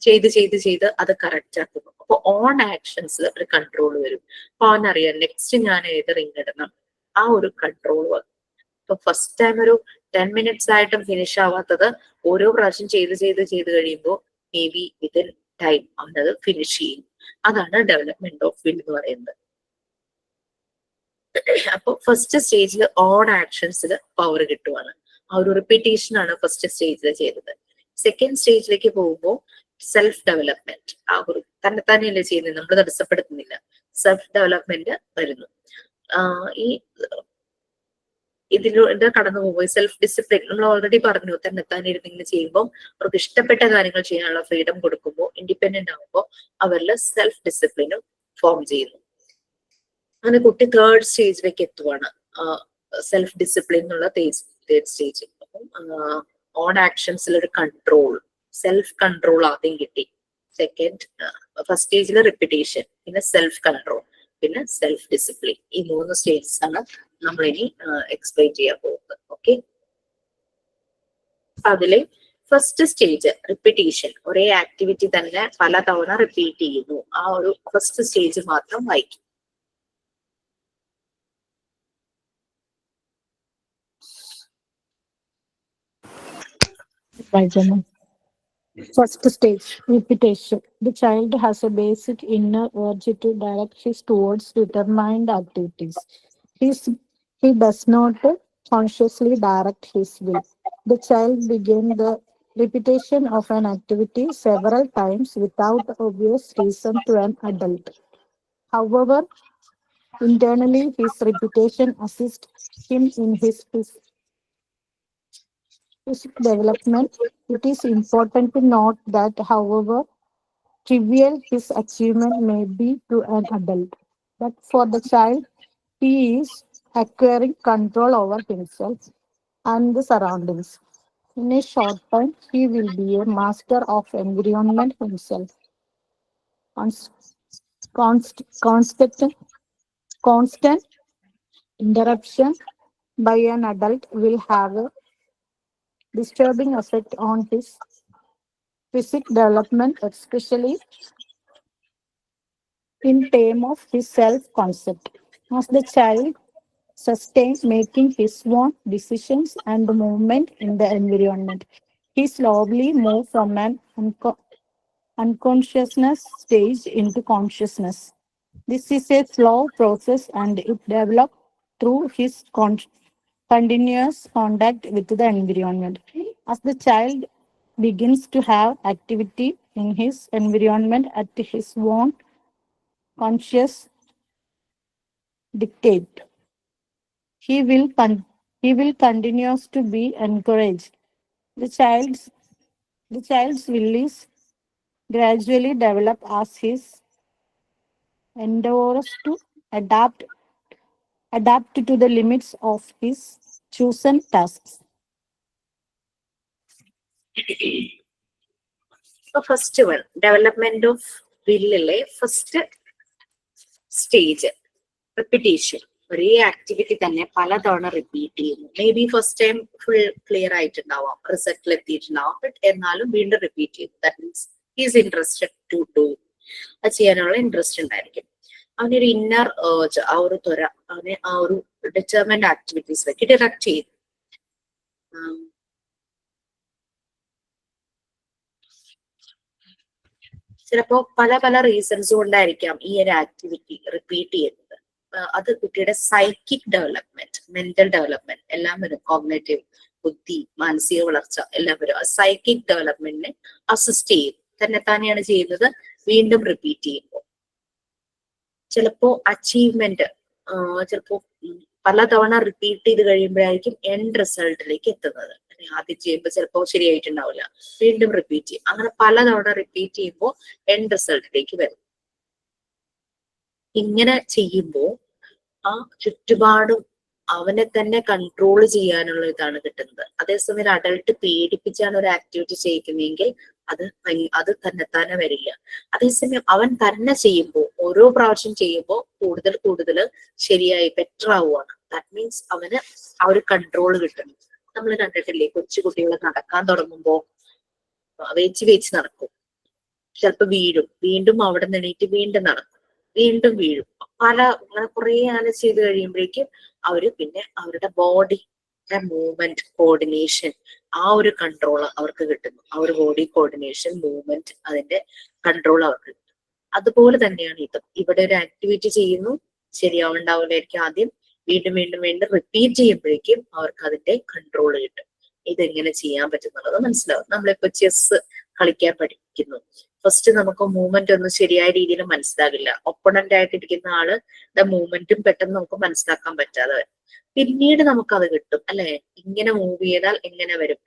ചെയ്ത് അത് കറക്റ്റ് ആക്കുന്നു. അപ്പൊ ഓൺ ആക്ഷൻസിൽ ഒരു കൺട്രോൾ വരും. അപ്പൊ അവനറിയാം നെക്സ്റ്റ് ഞാൻ ഏത് റിങ് ഇടണം, ആ ഒരു കൺട്രോൾ വന്നു. ഇപ്പൊ ഫസ്റ്റ് ടൈം ഒരു 10 minutes ആയിട്ടും ഫിനിഷ് ആവാത്തത് ഓരോ പ്രാവശ്യം ചെയ്ത് കഴിയുമ്പോൾ മേ ബി വിതിൻ ടൈം അവനത് ഫിനിഷ് ചെയ്യും. അതാണ് ഡെവലപ്മെന്റ് ഓഫ് വിൽ എന്ന് പറയുന്നത്. അപ്പൊ ഫസ്റ്റ് സ്റ്റേജിൽ ഓൺ ആക്ഷൻസിൽ പവർ കിട്ടുവാണ്. ആ ഒരു റിപ്പീറ്റേഷൻ ആണ് ഫസ്റ്റ് സ്റ്റേജിൽ ചെയ്തത്. സെക്കൻഡ് സ്റ്റേജിലേക്ക് പോകുമ്പോൾ സെൽഫ് ഡെവലപ്മെന്റ്, ആ ഒരു തന്നെയല്ലേ ചെയ്യുന്നത്, നമ്മൾ തടസ്സപ്പെടുത്തുന്നില്ല, സെൽഫ് ഡെവലപ്മെന്റ് വരുന്നു. ഈ ഇതിലൂടെ കടന്നു പോകുമ്പോൾ സെൽഫ് ഡിസിപ്ലിൻ നമ്മൾ ഓൾറെഡി പറഞ്ഞു, തന്നെത്താൻ ഇരുന്നിങ്ങനെ ചെയ്യുമ്പോൾ അവർക്ക് ഇഷ്ടപ്പെട്ട കാര്യങ്ങൾ ചെയ്യാനുള്ള ഫ്രീഡം കൊടുക്കുമ്പോൾ, ഇൻഡിപെൻഡന്റ് ആകുമ്പോൾ അവരിൽ സെൽഫ് ഡിസിപ്ലിനും ഫോം ചെയ്യുന്നു. അങ്ങനെ കുട്ടി തേർഡ് സ്റ്റേജിലേക്ക് എത്തുവാണ്, സെൽഫ് ഡിസിപ്ലിൻ എന്നുള്ള തേർഡ് സ്റ്റേജ്. അപ്പം ഓൺ ആക്ഷൻസിൽ ഒരു കൺട്രോൾ, സെൽഫ് കൺട്രോൾ ആദ്യം കിട്ടി. ഫസ്റ്റ് സ്റ്റേജിൽ റിപ്പിറ്റേഷൻ, പിന്നെ സെൽഫ് കൺട്രോൾ, പിന്നെ സെൽഫ് ഡിസിപ്ലിൻ. ഈ 3 സ്റ്റേജസ് ആണ് നമ്മൾ ഇനി എക്സ്പ്ലെയിൻ ചെയ്യാൻ പോകുന്നത്. ഓക്കെ, അതിലെ ഫസ്റ്റ് സ്റ്റേജ് റിപ്പിറ്റേഷൻ, ഒരേ ആക്ടിവിറ്റി തന്നെ പല തവണ റിപ്പീറ്റ് ചെയ്യുന്നു. ആ ഒരു ഫസ്റ്റ് സ്റ്റേജ് മാത്രം വായിക്കും. First stage, repetition. The child has a basic inner urge to direct his towards determined activities. He does not consciously direct his will. The child begins the repetition of an activity several times without obvious reason to an adult. However, internally, his repetition assists him in his development. It is important to note that, however trivial his achievement may be to an adult, but for the child, he is acquiring control over himself and the surroundings. In a short time, he will be a master of environment himself. Constant interruption by an adult will have a disturbing effect on his physical development, especially in terms of his self-concept. As the child sustains making his own decisions and the movement in the environment, he slowly moves from an unconsciousness stage into consciousness. This is a slow process and it develops through his continuous contact with the environment. As the child begins to have activity in his environment at his own conscious dictate, he will continues to be encouraged. The child's will is gradually develop as his endeavors to adapt to the limits of his chosen tasks. So first one, development of will, first stage, repetition. ഒരേ activity തന്നെ പലതവണ repeat ചെയ്യുന്നു. Maybe first time full clear ആയിട്ടുണ്ടാവാം, റിസൾട്ടിൽ എത്തിയിട്ടുണ്ടാവാം, but എന്നാലും വീണ്ടും repeat ചെയ്തു. That means is interested to do, അത് ചെയ്യാനുള്ള ഇൻട്രസ്റ്റ് ഉണ്ടായിരിക്കും. അവനൊരു ഇന്നർ ഏർജ്, ആ ഒരു ത്വര അവനെ ആ ഒരു ഡിറ്റർമിൻഡ് ആക്ടിവിറ്റീസിലേക്ക് ഡിറക്റ്റ് ചെയ്തു. ചിലപ്പോ പല പല റീസൺസ് കൊണ്ടായിരിക്കാം ഈ ഒരു ആക്ടിവിറ്റി റിപ്പീറ്റ് ചെയ്യുന്നത്. അത് കുട്ടിയുടെ സൈക്കിക് ഡെവലപ്മെന്റ്, മെന്റൽ ഡെവലപ്മെന്റ് എല്ലാം വരും. കോഗ്നേറ്റീവ്, ബുദ്ധി, മാനസിക വളർച്ച എല്ലാം വരും. ആ സൈക്കിക് ഡെവലപ്മെന്റിനെ അസിസ്റ്റ് ചെയ്യും. തന്നെത്താനെയാണ് ചെയ്യുന്നത് വീണ്ടും റിപ്പീറ്റ് ചെയ്യുമ്പോൾ. ചിലപ്പോ അച്ചീവ്മെന്റ്, ചിലപ്പോ പലതവണ റിപ്പീറ്റ് ചെയ്ത് കഴിയുമ്പോഴായിരിക്കും എൻഡ് റിസൾട്ടിലേക്ക് എത്തുന്നത്. ആദ്യം ചെയ്യുമ്പോൾ ചിലപ്പോ ശരിയായിട്ടുണ്ടാവില്ല, വീണ്ടും റിപ്പീറ്റ് ചെയ്യും. അങ്ങനെ പലതവണ റിപ്പീറ്റ് ചെയ്യുമ്പോൾ എൻഡ് റിസൾട്ടിലേക്ക് വരും. ഇങ്ങനെ ചെയ്യുമ്പോൾ ആ ചുറ്റുപാടും അവനെ തന്നെ കൺട്രോൾ ചെയ്യാനുള്ള ഇതാണ് കിട്ടുന്നത്. അതേസമയം അഡൾട്ട് പേടിപ്പിച്ചാണ് ഒരു ആക്ടിവിറ്റി ചെയ്യിക്കുന്നതെങ്കിൽ അത് തന്നെത്താനെ വരില്ല. അതേസമയം അവൻ തന്നെ ചെയ്യുമ്പോൾ, ഓരോ പ്രാവശ്യം ചെയ്യുമ്പോൾ കൂടുതൽ കൂടുതൽ ശരിയായി ബെറ്റർ ആവുകയാണ്. ദാറ്റ് മീൻസ് അവന് ആ ഒരു കൺട്രോൾ കിട്ടുന്നു. നമ്മൾ കണ്ടിട്ടില്ലേ, കൊച്ചു കുട്ടികൾ നടക്കാൻ തുടങ്ങുമ്പോൾ വേച്ച് നടക്കും, ചിലപ്പോ വീഴും, വീണ്ടും അവിടെ നിന്നിട്ട് വീണ്ടും നടക്കും, വീണ്ടും വീഴും. അങ്ങനെ കുറെ അങ്ങനെ ചെയ്ത് കഴിയുമ്പോഴേക്കും അവര് പിന്നെ അവരുടെ ബോഡി മൂവ്മെന്റ് കോർഡിനേഷൻ, ആ ഒരു കൺട്രോൾ അവർക്ക് കിട്ടുന്നു. ആ ഒരു ബോഡി കോർഡിനേഷൻ, മൂവ്മെന്റ്, അതിന്റെ കൺട്രോൾ അവർക്ക് കിട്ടും. അതുപോലെ തന്നെയാണ് ഇതും. ഇവിടെ ഒരു ആക്ടിവിറ്റി ചെയ്യുന്നു, ശരിയാവുണ്ടാവില്ലായിരിക്കും ആദ്യം, വീണ്ടും വീണ്ടും വീണ്ടും റിപ്പീറ്റ് ചെയ്യുമ്പോഴേക്കും അവർക്ക് അതിന്റെ കൺട്രോൾ കിട്ടും. ഇതെങ്ങനെ ചെയ്യാൻ പറ്റുന്നുള്ളത് മനസ്സിലാവും. നമ്മളിപ്പോ ചെസ് കളിക്കാൻ പഠിക്കുന്നു, ഫസ്റ്റ് നമുക്ക് മൂവ്മെന്റ് ഒന്നും ശരിയായ രീതിയിൽ മനസ്സിലാകില്ല. ഒപ്പണന്റ് ആയിട്ടിരിക്കുന്ന ആളുടെ മൂവ്മെന്റും പെട്ടെന്ന് നമുക്ക് മനസ്സിലാക്കാൻ പറ്റാതെ വരും. പിന്നീട് നമുക്കത് കിട്ടും, അല്ലെ? ഇങ്ങനെ മൂവ് ചെയ്താൽ എങ്ങനെ വരും,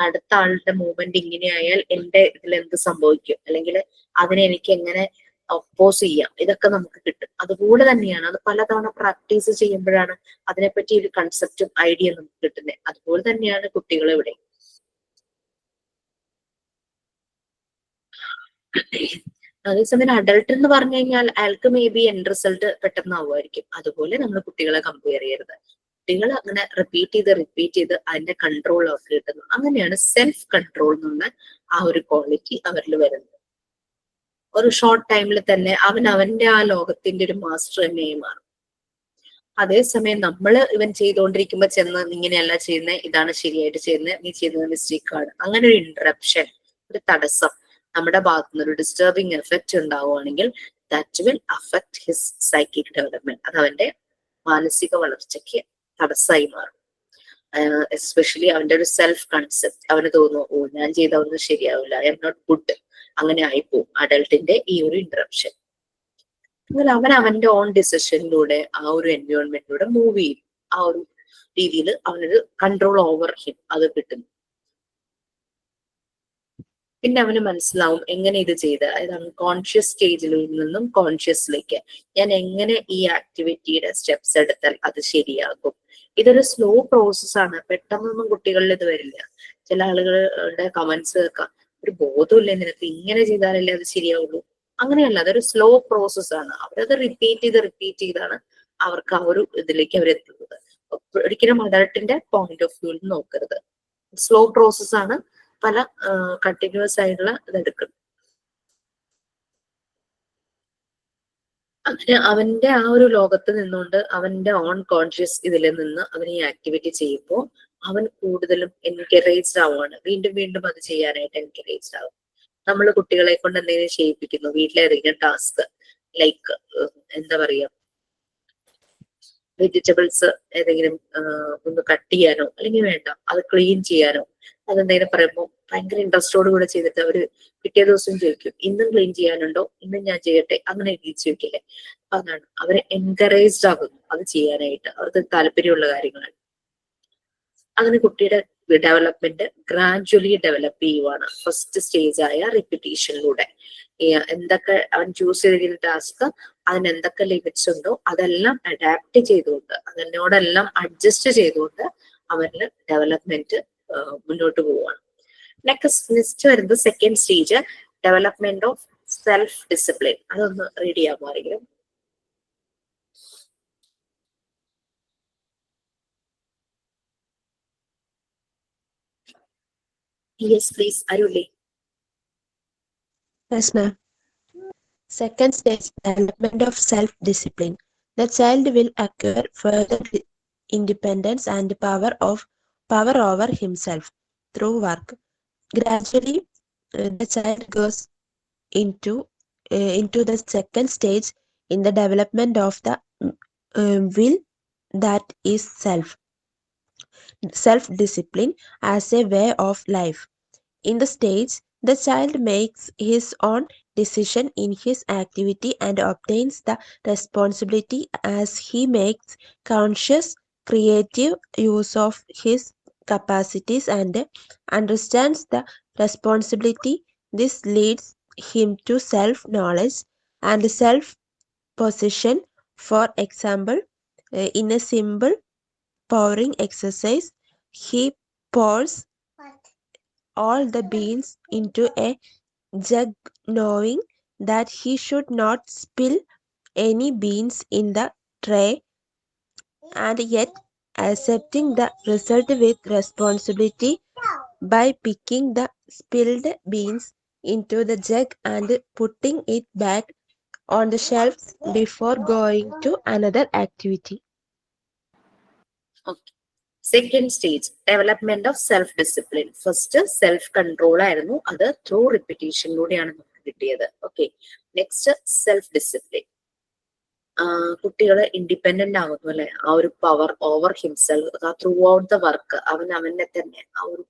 അടുത്ത ആളുടെ മൂവ്മെന്റ് ഇങ്ങനെ ആയാൽ എന്റെ ഇതിൽ എന്ത് സംഭവിക്കും, അല്ലെങ്കിൽ അതിനെ എനിക്ക് എങ്ങനെ ഒപ്പോസ് ചെയ്യാം, ഇതൊക്കെ നമുക്ക് കിട്ടും. അതുപോലെ തന്നെയാണ് അത് പലതവണ പ്രാക്ടീസ് ചെയ്യുമ്പോഴാണ് അതിനെപ്പറ്റി ഒരു കൺസെപ്റ്റും ഐഡിയ നമുക്ക് കിട്ടുന്നത്. അതുപോലെ തന്നെയാണ് കുട്ടികൾ ഇവിടെ. അതേസമയം അഡൾട്ട് എന്ന് പറഞ്ഞു കഴിഞ്ഞാൽ അയാൾക്ക് മേ ബി എൻഡ് റിസൾട്ട് പെട്ടെന്നാവുമായിരിക്കും. അതുപോലെ നമ്മൾ കുട്ടികളെ കമ്പയർ ചെയ്യരുത്. കുട്ടികൾ അങ്ങനെ റിപ്പീറ്റ് ചെയ്ത് അതിന്റെ കൺട്രോൾ അവർക്ക് കിട്ടുന്നു. അങ്ങനെയാണ് സെൽഫ് കൺട്രോൾ എന്നുള്ള ആ ഒരു ക്വാളിറ്റി അവരിൽ വരുന്നത്. ഒരു ഷോർട്ട് ടൈമിൽ തന്നെ അവന്റെ ആ ലോകത്തിന്റെ ഒരു മാസ്റ്റർ തന്നെയായി മാറും. അതേസമയം ഇവൻ ചെയ്തുകൊണ്ടിരിക്കുമ്പോ ചെന്ന് ഇങ്ങനെയല്ല ചെയ്യുന്നത്, ഇതാണ് ശരിയായിട്ട് ചെയ്യുന്നത്, നീ ചെയ്തത് മിസ്റ്റേക്കാണ്, അങ്ങനെ ഒരു ഇന്ററപ്ഷൻ, ഒരു തടസ്സം നമ്മുടെ ഭാഗത്തു നിന്ന് ഒരു ഡിസ്റ്റർബിങ് എഫക്റ്റ് ഉണ്ടാവുകയാണെങ്കിൽ that will affect his psychic development. അത് അവന്റെ മാനസിക വളർച്ചയ്ക്ക് തടസ്സമായി മാറും. എസ്പെഷ്യലി അവന്റെ ഒരു സെൽഫ് കൺസെപ്റ്റ്, അവന് തോന്നുന്നു, ഓ ഞാൻ ചെയ്തതൊന്നും ശരിയാവില്ല, ഐ എം നോട്ട് ഗുഡ്, അങ്ങനെ ആയിപ്പോവും അഡൾട്ടിന്റെ ഈ ഒരു ഇന്ററപ്ഷൻ. എന്നാൽ അവൻ അവന്റെ ഓൺ ഡിസിഷനിലൂടെ ആ ഒരു എൻവയോൺമെന്റിലൂടെ മൂവ് ചെയ്യും. ആ ഒരു രീതിയിൽ അവനൊരു കൺട്രോൾ ഓവർ ഹിം അത് കിട്ടുന്നു. പിന്നെ അവന് മനസ്സിലാവും എങ്ങനെ ഇത് ചെയ്ത്, അതായത് അൺകോൺഷ്യസ് സ്റ്റേജിൽ നിന്നും കോൺഷ്യസിലേക്ക് ഞാൻ എങ്ങനെ ഈ ആക്ടിവിറ്റിയുടെ സ്റ്റെപ്സ് എടുത്താൽ അത് ശരിയാകും. ഇതൊരു സ്ലോ പ്രോസസ്സാണ്. പെട്ടെന്നൊന്നും കുട്ടികളിൽ ഇത് വരില്ല. ചില ആളുകളുടെ കമന്റ്സ് കേൾക്കാം, ഒരു ബോധമില്ല നിനക്ക്, ഇങ്ങനെ ചെയ്താലല്ലേ അത് ശരിയാവുള്ളൂ. അങ്ങനെയല്ല, അതൊരു സ്ലോ പ്രോസസ്സാണ്. അവരത് റിപ്പീറ്റ് ചെയ്താണ് അവർക്ക് ആ ഒരു ഇതിലേക്ക് അവരെത്തുന്നത്. ഒരിക്കലും അഡൾട്ടിന്റെ പോയിന്റ് ഓഫ് വ്യൂവിൽ നോക്കരുത്. സ്ലോ പ്രോസസ് ആണ്, പല കണ്ടിന്യൂസ് ആയിട്ടുള്ള ഇതെടുക്കുന്നത്. അങ്ങനെ അവന്റെ ആ ഒരു ലോകത്ത് നിന്നുകൊണ്ട് അവന്റെ ഓൺ കോൺഷ്യസ് ഇതിൽ നിന്ന് അവൻ ഈ ആക്ടിവിറ്റി ചെയ്യുമ്പോൾ അവൻ കൂടുതലും എൻകറേജ്ഡ് ആവുകയാണ്, വീണ്ടും വീണ്ടും അത് ചെയ്യാനായിട്ട് എൻകറേജ്ഡ് ആവും. നമ്മൾ കുട്ടികളെ കൊണ്ട് എന്തെങ്കിലും ചെയ്യിപ്പിക്കുന്നു, വീട്ടിലെ ഏതെങ്കിലും ടാസ്ക് ലൈക്ക് എന്താ പറയാ, വെജിറ്റബിൾസ് ഏതെങ്കിലും ഒന്ന് കട്ട് ചെയ്യാനോ അല്ലെങ്കിൽ വേണ്ട അത് ക്ലീൻ ചെയ്യാനോ അതെന്തെങ്കിലും പറയുമ്പോൾ ഭയങ്കര ഇൻട്രസ്റ്റോട് കൂടെ ചെയ്തിട്ട് അവര് പിറ്റേ ദിവസം ചോദിക്കും, ഇന്നും ക്ലീൻ ചെയ്യാനുണ്ടോ, ഇന്നും ഞാൻ ചെയ്യട്ടെ, അങ്ങനെ എഴുതിച്ചു വെക്കില്ലേ. അതാണ് അവരെ എൻകറേജ്ഡ് ആകുന്നു അത് ചെയ്യാനായിട്ട്, അവർക്ക് താല്പര്യമുള്ള കാര്യങ്ങളാണ്. അങ്ങനെ കുട്ടിയുടെ ഡെവലപ്മെന്റ് ഗ്രാജുവലി ഡെവലപ്പ് ചെയ്യുവാണ് ഫസ്റ്റ് സ്റ്റേജ് ആയ റിപ്പീറ്റേഷനിലൂടെ. എന്തൊക്കെ അവൻ ചൂസ് ചെയ്തിരിക്കുന്ന ടാസ്ക് അതിന് എന്തൊക്കെ ലിമിറ്റ്സ് ഉണ്ടോ അതെല്ലാം അഡാപ്റ്റ് ചെയ്തുകൊണ്ട് അതിനോടെല്ലാം അഡ്ജസ്റ്റ് ചെയ്തുകൊണ്ട് അവരിൽ ഡെവലപ്മെന്റ് മുന്നോട്ട് പോവുകയാണ്. നെക്സ്റ്റ് വരുന്നത് second stage, development of self discipline. അതൊന്ന് റീഡ് ചെയ്യാമോ ആരെങ്കിലും? യെസ് പ്ലീസ്, അരുളി. Yes, ma'am. Second stage, development of self-discipline. The child will acquire further independence and power over himself through work. Gradually, the child goes into the second stage in the development of the will, that is self-discipline as a way of life. In the stage, the child makes his own decision in his activity and obtains the responsibility as he makes conscious, creative use of his capacities and understands the responsibility. This leads him to self-knowledge and self-possession. For example, in a simple pouring exercise, he pours all the beans into a jug, knowing that he should not spill any beans in the tray, and yet accepting the result with responsibility by picking the spilled beans into the jug and putting it back on the shelf before going to another activity. Okay. Second stage development of self discipline. First self control ആയിരുന്നു, അത് through റിപ്പീറ്റേഷനിലൂടെയാണ് നമുക്ക് കിട്ടിയത്. Okay, next self discipline. കുട്ടികള് independent ആകുന്നു അല്ലെ, ആ ഒരു power over himself through out the work. അവനെ തന്നെ ആ ഒരു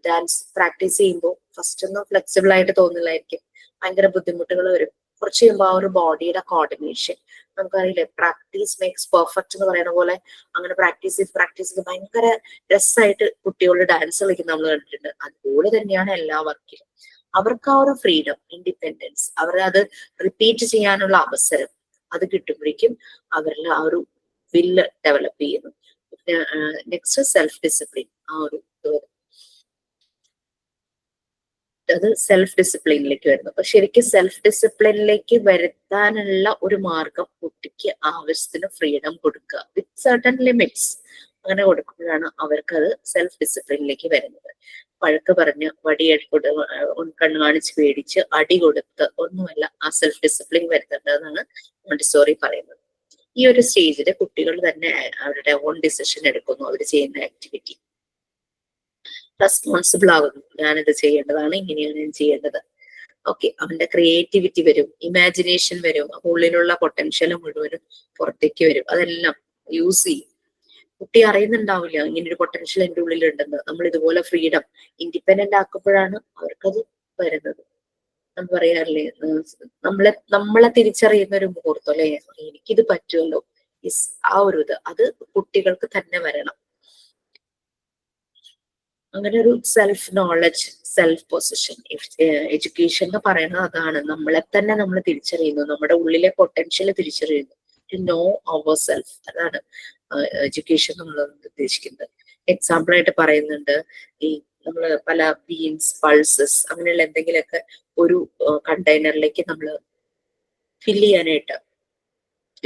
ഡാൻസ് പ്രാക്ടീസ് ചെയ്യുമ്പോൾ ഫസ്റ്റ് ഒന്നും ഫ്ലെക്സിബിൾ ആയിട്ട് തോന്നില്ലായിരിക്കും, ഭയങ്കര ബുദ്ധിമുട്ടുകൾ വരും. കുറച്ച് കഴിയുമ്പോൾ ആ ഒരു ബോഡിയുടെ കോർഡിനേഷൻ, നമുക്കറിയില്ലേ പ്രാക്ടീസ് മേക്സ് പെർഫെക്റ്റ് എന്ന് പറയുന്ന പോലെ, അങ്ങനെ പ്രാക്ടീസ് ചെയ്ത് ഭയങ്കര രസമായിട്ട് കുട്ടികൾ ഡാൻസ് കളിക്കുന്ന നമ്മൾ കണ്ടിട്ടുണ്ട്. അതുപോലെ തന്നെയാണ് എല്ലാ വർക്കിലും. അവർക്ക് ആ ഒരു ഫ്രീഡം, ഇൻഡിപെൻഡൻസ്, അവരത് റിപ്പീറ്റ് ചെയ്യാനുള്ള അവസരം അത് കിട്ടുമ്പോഴേക്കും അവരിൽ ആ ഒരു വില്ല് ഡെവലപ്പ് ചെയ്യുന്നു. നെക്സ്റ്റ് സെൽഫ് ഡിസിപ്ലിൻ, ആ ഒരു അത് സെൽഫ് ഡിസിപ്ലിനിലേക്ക് വരുന്നു. അപ്പൊ ശരിക്കും സെൽഫ് ഡിസിപ്ലിനിലേക്ക് വരുത്താനുള്ള ഒരു മാർഗം കുട്ടിക്ക് ആവശ്യത്തിന് ഫ്രീഡം കൊടുക്കുക വിത്ത് സർട്ടൻ ലിമിറ്റ്സ്. അങ്ങനെ കൊടുക്കുമ്പോഴാണ് അവർക്ക് അത് സെൽഫ് ഡിസിപ്ലിനിലേക്ക് വരുന്നത്. വഴക്ക് പറഞ്ഞ് കണ്ണു കാണിച്ച് പേടിച്ച് അടി കൊടുത്ത് ഒന്നുമല്ല ആ സെൽഫ് ഡിസിപ്ലിൻ വരുത്തേണ്ടതെന്നാണ് മോണ്ടിസോറി പറയുന്നത്. ഈ ഒരു സ്റ്റേജിൽ കുട്ടികൾ തന്നെ അവരുടെ ഓൺ ഡിസിഷൻ എടുക്കുന്നു, അവർ ചെയ്യുന്ന ആക്ടിവിറ്റി റെസ്പോൺസിബിൾ ആകുന്നു. ഞാനിത് ചെയ്യേണ്ടതാണ്, ഇങ്ങനെയാണ് ഞാൻ ചെയ്യേണ്ടത്. ഓക്കെ, അവന്റെ ക്രിയേറ്റിവിറ്റി വരും, ഇമാജിനേഷൻ വരും, ഉള്ളിലുള്ള പൊട്ടൻഷ്യൽ മുഴുവനും പുറത്തേക്ക് വരും. അതെല്ലാം യൂസ് ചെയ്യും. കുട്ടി അറിയുന്നുണ്ടാവില്ല ഇങ്ങനെ ഒരു പൊട്ടൻഷ്യൽ എന്റെ ഉള്ളിലുണ്ടെന്ന്. നമ്മൾ ഇതുപോലെ ഫ്രീഡം ഇൻഡിപെൻഡന്റ് ആക്കുമ്പോഴാണ് അവർക്കത് വരുന്നത്. നമ്മൾ പറയാറില്ലേ, നമ്മളെ തിരിച്ചറിയുന്ന ഒരു മുഹൂർത്തം അല്ലെ, എനിക്കിത് പറ്റുമല്ലോ, ആ ഒരു ഇത് അത് കുട്ടികൾക്ക് തന്നെ വരണം. അങ്ങനെ ഒരു self knowledge, self position, education എന്ന് പറയുന്നത് അതാണ്. നമ്മളെ തന്നെ നമ്മൾ തിരിച്ചറിയുന്നു, നമ്മുടെ ഉള്ളിലെ പൊട്ടൻഷ്യൽ തിരിച്ചറിയുന്നു, ടു നോ അവർ സെൽഫ്. അതാണ് എഡ്യൂക്കേഷൻ നമ്മൾ ഉദ്ദേശിക്കുന്നത്. എക്സാമ്പിൾ ആയിട്ട് പറയുന്നുണ്ട്, ഈ നമ്മൾ പല ബീൻസ്, പൾസസ് അങ്ങനെയുള്ള എന്തെങ്കിലുമൊക്കെ ഒരു കണ്ടെയ്നറിലേക്ക് നമ്മൾ ഫില്ല് ചെയ്യാനായിട്ട്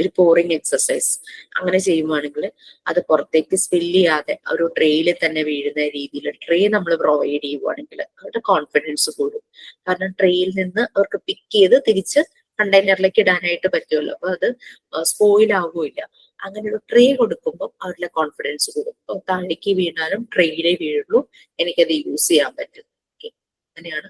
ഒരു പോറിങ് എക്സസൈസ് അങ്ങനെ ചെയ്യുവാണെങ്കിൽ അത് പുറത്തേക്ക് സ്പിൽ ചെയ്യാതെ ഒരു ട്രേയിൽ തന്നെ വീഴുന്ന രീതിയിൽ ട്രേ നമ്മൾ പ്രൊവൈഡ് ചെയ്യുവാണെങ്കിൽ അവരുടെ കോൺഫിഡൻസ് കൂടും. കാരണം ട്രേയിൽ നിന്ന് അവർക്ക് പിക്ക് ചെയ്ത് തിരിച്ച് കണ്ടെയ്നറിലേക്ക് ഇടാനായിട്ട് പറ്റുമല്ലോ. അപ്പൊ അത് സ്പോയിൽ ആവുകയില്ല. അങ്ങനെ ഒരു ട്രേ കൊടുക്കുമ്പോൾ അവരുടെ കോൺഫിഡൻസ് കൂടും. അപ്പൊ താഴേക്ക് വീണാലും ട്രേയിലേ വീഴുള്ളൂ, എനിക്കത് യൂസ് ചെയ്യാൻ പറ്റും. അങ്ങനെയാണ്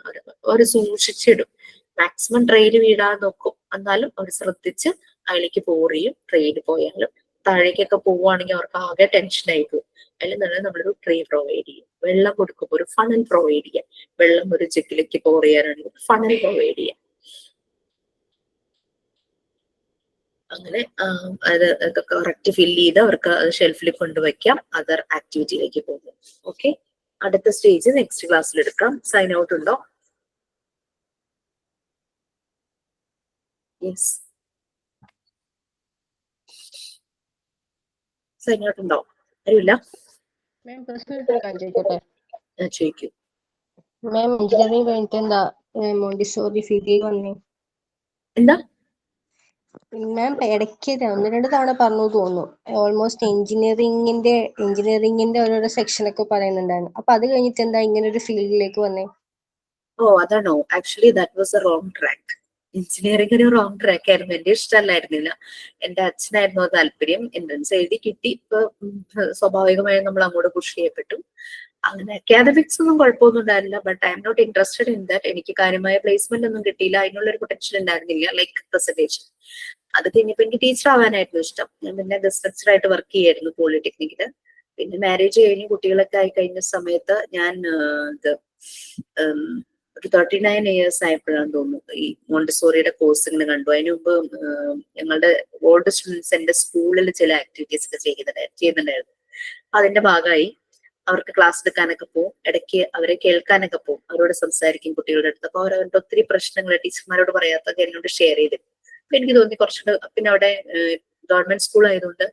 അവർ സൂക്ഷിച്ചിടും. മാക്സിമം ട്രെയിൽ വീഴാൻ നോക്കും, എന്നാലും അവർ ശ്രദ്ധിച്ച് അതിലേക്ക് പോർ ചെയ്യും. ട്രെയിൽ പോയാലും താഴേക്കൊക്കെ പോവുകയാണെങ്കിൽ അവർക്ക് ആകെ ടെൻഷനായി പോകും. അതിൽ നല്ല നമ്മളൊരു ട്രേ പ്രൊവൈഡ് ചെയ്യും. വെള്ളം കൊടുക്കുമ്പോൾ ഒരു ഫണൽ പ്രൊവൈഡ് ചെയ്യാം. വെള്ളം ഒരു ജഗ്ഗിലേക്ക് പോർ ചെയ്യാനാണെങ്കിൽ ഫണൽ പ്രൊവൈഡ് ചെയ്യാം. അങ്ങനെ അത് കറക്റ്റ് ഫില്ല് ചെയ്ത് അവർക്ക് ഷെൽഫിൽ കൊണ്ടുവയ്ക്കാം. അതർ ആക്ടിവിറ്റിയിലേക്ക് പോകും. ഓക്കെ, അടുത്ത സ്റ്റേജ് നെക്സ്റ്റ് ക്ലാസ്സിൽ എടുക്കാം. സൈൻ ഔട്ട് ഉണ്ടോ? യെസ്, സൈൻ ഔട്ട് ഉണ്ടോ? അറിയില്ല, മാം പേഴ്സണൽ ചോദിക്കട്ടെ? ചോദിക്കൂ. മാം എഞ്ചിനീയറിംഗ് കഴിഞ്ഞിട്ട് എന്താ മോണ്ടിസോറി ഫീൽഡിൽ വന്നേ? എന്താ മാം ഇടയ്ക്ക് 1-2 തവണ പറഞ്ഞു തോന്നുന്നു. ഓൾമോസ്റ്റ് എഞ്ചിനീയറിംഗിന്റെ ഓരോരോ സെക്ഷൻ ഒക്കെ പറയുന്നുണ്ടായിരുന്നു. അപ്പൊ അത് കഴിഞ്ഞിട്ട് എന്താ ഇങ്ങനെ ഒരു ഫീൽഡിലേക്ക് വന്നേ? ഓ അതാണോ? Actually that was A wrong track. Engineering ഒരു റോങ് ട്രാക്ക് ആയിരുന്നു. എന്റെ ഇഷ്ടമല്ലായിരുന്നില്ല, എന്റെ അച്ഛനായിരുന്നു താല്പര്യം. എൻട്രൻസ് എഴുതി കിട്ടി. ഇപ്പൊ സ്വാഭാവികമായും നമ്മൾ അങ്ങോട്ട് പുഷ് ചെയ്യപ്പെട്ടു. അങ്ങനെ അക്കാദമിക്സ് ഒന്നും കുഴപ്പമൊന്നും ഉണ്ടായിരുന്നില്ല. But I am not interested in that. എനിക്ക് കാര്യമായ പ്ലേസ്മെന്റ് ഒന്നും കിട്ടിയില്ല. അതിനുള്ള ഒരു പൊട്ടൻഷ്യൽ ഉണ്ടായിരുന്നില്ല, ലൈക്ക് പ്രസന്റേഷൻ. അത് കഴിഞ്ഞപ്പോ എനിക്ക് ടീച്ചർ ആവാനായിരുന്നു ഇഷ്ടം. ഞാൻ പിന്നെ ഗസ്റ്റ് ലെക്ചർ ആയിട്ട് വർക്ക് ചെയ്യായിരുന്നു പോളിടെക്നിക്കില്. പിന്നെ മാരേജ് കഴിഞ്ഞ് കുട്ടികളൊക്കെ ആയി കഴിഞ്ഞ സമയത്ത് ഞാൻ ഒരു 39 years ആയപ്പോഴാണ് തോന്നുന്നു ഈ മോണ്ടിസോറിയുടെ കോഴ്സ് ഇങ്ങനെ കണ്ടു. അതിനു മുമ്പ് ഞങ്ങളുടെ ഓൾഡ് സ്റ്റുഡൻസ് എന്റെ സ്കൂളിൽ ചില ആക്ടിവിറ്റീസ് ഒക്കെ ചെയ്യുന്നുണ്ടായിരുന്നു. അതിന്റെ ഭാഗമായി അവർക്ക് ക്ലാസ് എടുക്കാനൊക്കെ പോകും, ഇടയ്ക്ക് അവരെ കേൾക്കാനൊക്കെ പോകും, അവരോട് സംസാരിക്കും കുട്ടികളുടെ അടുത്ത്. അപ്പൊ അവരവരുടെ ഒത്തിരി പ്രശ്നങ്ങൾ ടീച്ചർമാരോട് പറയാത്തൊക്കെ എന്നോട് ഷെയർ ചെയ്തു. അപ്പൊ എനിക്ക് തോന്നി കുറച്ചുകൂടെ. പിന്നെ അവിടെ ഗവൺമെന്റ് സ്കൂൾ ആയതുകൊണ്ട്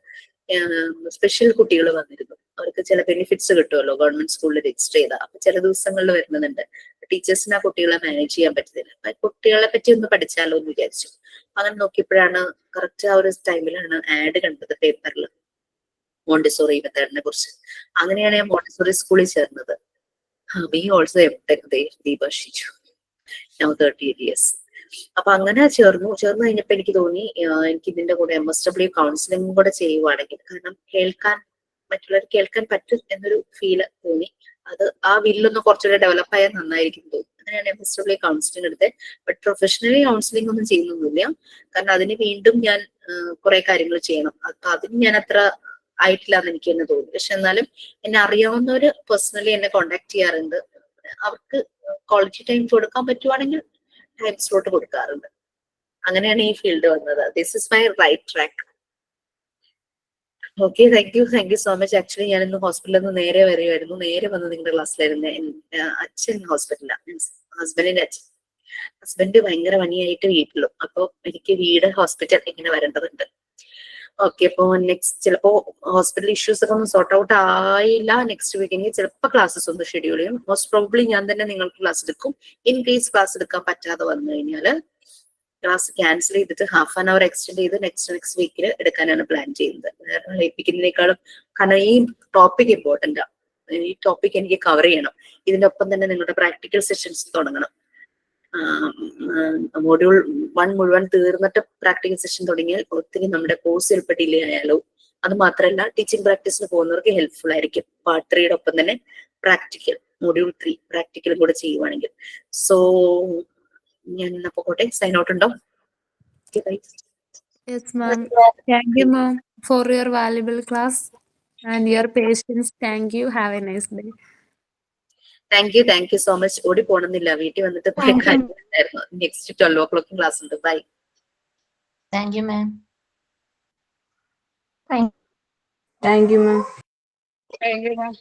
സ്പെഷ്യൽ കുട്ടികൾ വന്നിരുന്നു. അവർക്ക് ചില ബെനിഫിറ്റ്സ് കിട്ടുമല്ലോ ഗവൺമെന്റ് സ്കൂളിൽ രജിസ്റ്റർ ചെയ്താൽ. അപ്പൊ ചില ദിവസങ്ങളിൽ വരുന്നുണ്ട്. ടീച്ചേഴ്സിന് ആ കുട്ടികളെ മാനേജ് ചെയ്യാൻ പറ്റുന്നില്ല. അപ്പൊ കുട്ടികളെ പറ്റി ഒന്ന് പഠിച്ചാലോ എന്ന് വിചാരിച്ചു. അങ്ങനെ നോക്കിയപ്പോഴാണ് കറക്റ്റ് ആ ഒരു ടൈമിലാണ് ആഡ് കണ്ടത് പേപ്പറിൽ മോണ്ടിസോറി മെത്തേഡിനെ കുറിച്ച്. അങ്ങനെയാണ് ഞാൻ മോണ്ടിസോറി സ്കൂളിൽ ചേർന്നത്. ബി ഓൾസോ എംടെക് ദീപശിച്ചു. Now 38 years. അപ്പൊ അങ്ങനെ ചേർന്നു കഴിഞ്ഞപ്പോ എനിക്ക് തോന്നി എനിക്ക് ഇതിന്റെ കൂടെ MSW കൗൺസിലിംഗ് കൂടെ ചെയ്യുവാണെങ്കിൽ, കാരണം മറ്റുള്ളവർ കേൾക്കാൻ പറ്റും എന്നൊരു ഫീല് തോന്നി. അത് ആ വില്ലൊന്ന് കുറച്ചുകൂടെ ഡെവലപ്പ് ആയാൽ നന്നായിരിക്കും തോന്നി. അങ്ങനെയാണ് MSW കൗൺസിലിംഗ് എടുത്തത്. ബട്ട് പ്രൊഫഷണലി കൗൺസിലിംഗ് ഒന്നും ചെയ്യുന്നൊന്നുമില്ല. കാരണം അതിന് വീണ്ടും ഞാൻ കുറെ കാര്യങ്ങൾ ചെയ്യണം. അപ്പൊ അതിന് ഞാൻ അത്ര ആയിട്ടില്ല എന്ന് എനിക്ക് തന്നെ തോന്നി. പക്ഷെ എന്നാലും എന്നെ അറിയാവുന്നവര് പേഴ്സണലി എന്നെ കോണ്ടാക്ട് ചെയ്യാറുണ്ട്. അവർക്ക് ക്വാളിറ്റി ടൈം കൊടുക്കാൻ പറ്റുവാണെങ്കിൽ ടൈം സ്ലോട്ട് കൊടുക്കാറുണ്ട്. അങ്ങനെയാണ് ഈ ഫീൽഡ് വന്നത്. This is my right track. Okay, thank you so much. Actually ഞാൻ ഇന്ന് ഹോസ്പിറ്റലിൽ നിന്ന് നേരെ വന്ന് നിങ്ങളുടെ ക്ലാസ്സിലായിരുന്നു. അച്ഛൻ ഹോസ്പിറ്റലിലാണ്, മീൻസ് ഹസ്ബൻഡിന്റെ അച്ഛൻ. ഹസ്ബൻഡ് ഭയങ്കര പനിയായിട്ട് വീട്ടിലും. അപ്പൊ എനിക്ക് വീട് ഹോസ്പിറ്റൽ ഇങ്ങനെ വരേണ്ടതുണ്ട്. ഓക്കെ, അപ്പൊ നെക്സ്റ്റ് ചിലപ്പോ ഹോസ്പിറ്റൽ ഇഷ്യൂസ് ഒക്കെ ഒന്ന് സോർട്ട് ഔട്ട് ആയില്ല നെക്സ്റ്റ് വീക്കെങ്കിൽ ചിലപ്പോൾ ക്ലാസ്സസ് ഒന്ന് ഷെഡ്യൂൾ ചെയ്യും. മോസ്റ്റ് പ്രോബ്ലി ഞാൻ തന്നെ നിങ്ങൾക്ക് ക്ലാസ് എടുക്കും. ഇൻ കേസ് ക്ലാസ് എടുക്കാൻ പറ്റാതെ വന്നു കഴിഞ്ഞാൽ ക്ലാസ് ക്യാൻസൽ ചെയ്തിട്ട് ഹാഫ് ആൻ അവർ എക്സ്റ്റെൻഡ് ചെയ്ത് നെക്സ്റ്റ് വീക്കിൽ എടുക്കാനാണ് പ്ലാൻ ചെയ്യുന്നത്. ഏൽപ്പിക്കുന്നതിനേക്കാളും കാരണം ഈ ടോപ്പിക് ഇമ്പോർട്ടന്റ് ആണ്. ഈ ടോപ്പിക് എനിക്ക് കവർ ചെയ്യണം. ഇതിന്റെ ഒപ്പം തന്നെ നിങ്ങളുടെ പ്രാക്ടിക്കൽ സെഷൻസ് തുടങ്ങണം. മൊഡ്യൂൾ 1 മുഴുവൻ തീർന്നിട്ട് പ്രാക്ടിക്കൽ സെഷൻ തുടങ്ങിയാൽ ഒത്തിരി നമ്മുടെ കോഴ്സ് ചിലപ്പോൾ ഡിലേ ആയാലോ. അത് മാത്രമല്ല ടീച്ചിങ് പ്രാക്ടീസിന് പോകുന്നവർക്ക് ഹെൽപ്ഫുൾ ആയിരിക്കും. പാർട്ട് 3യുടെ ഒപ്പം തന്നെ പ്രാക്ടിക്കൽ മൊഡ്യൂൾ 3 പ്രാക്ടിക്കലും കൂടെ ചെയ്യുവാണെങ്കിൽ. സോ ഞാൻ അപ്പൊ കോട്ടെ, സൈൻ ഔട്ട് ഉണ്ടോ? Yes, ma'am. Thank you, ma'am, for your valuable class and your patience. Thank you. Have a nice day. Thank you so much. ഓടി പോണമെന്നില്ല, വീട്ടിൽ വന്നിട്ട് കുറെ കാര്യങ്ങളുണ്ടായിരുന്നു. നെക്സ്റ്റ് 12 o'clock ക്ലാസ് ഉണ്ട്. Bye. Thank you, ma'am. Thank you, ma'am. Thank you ma'am.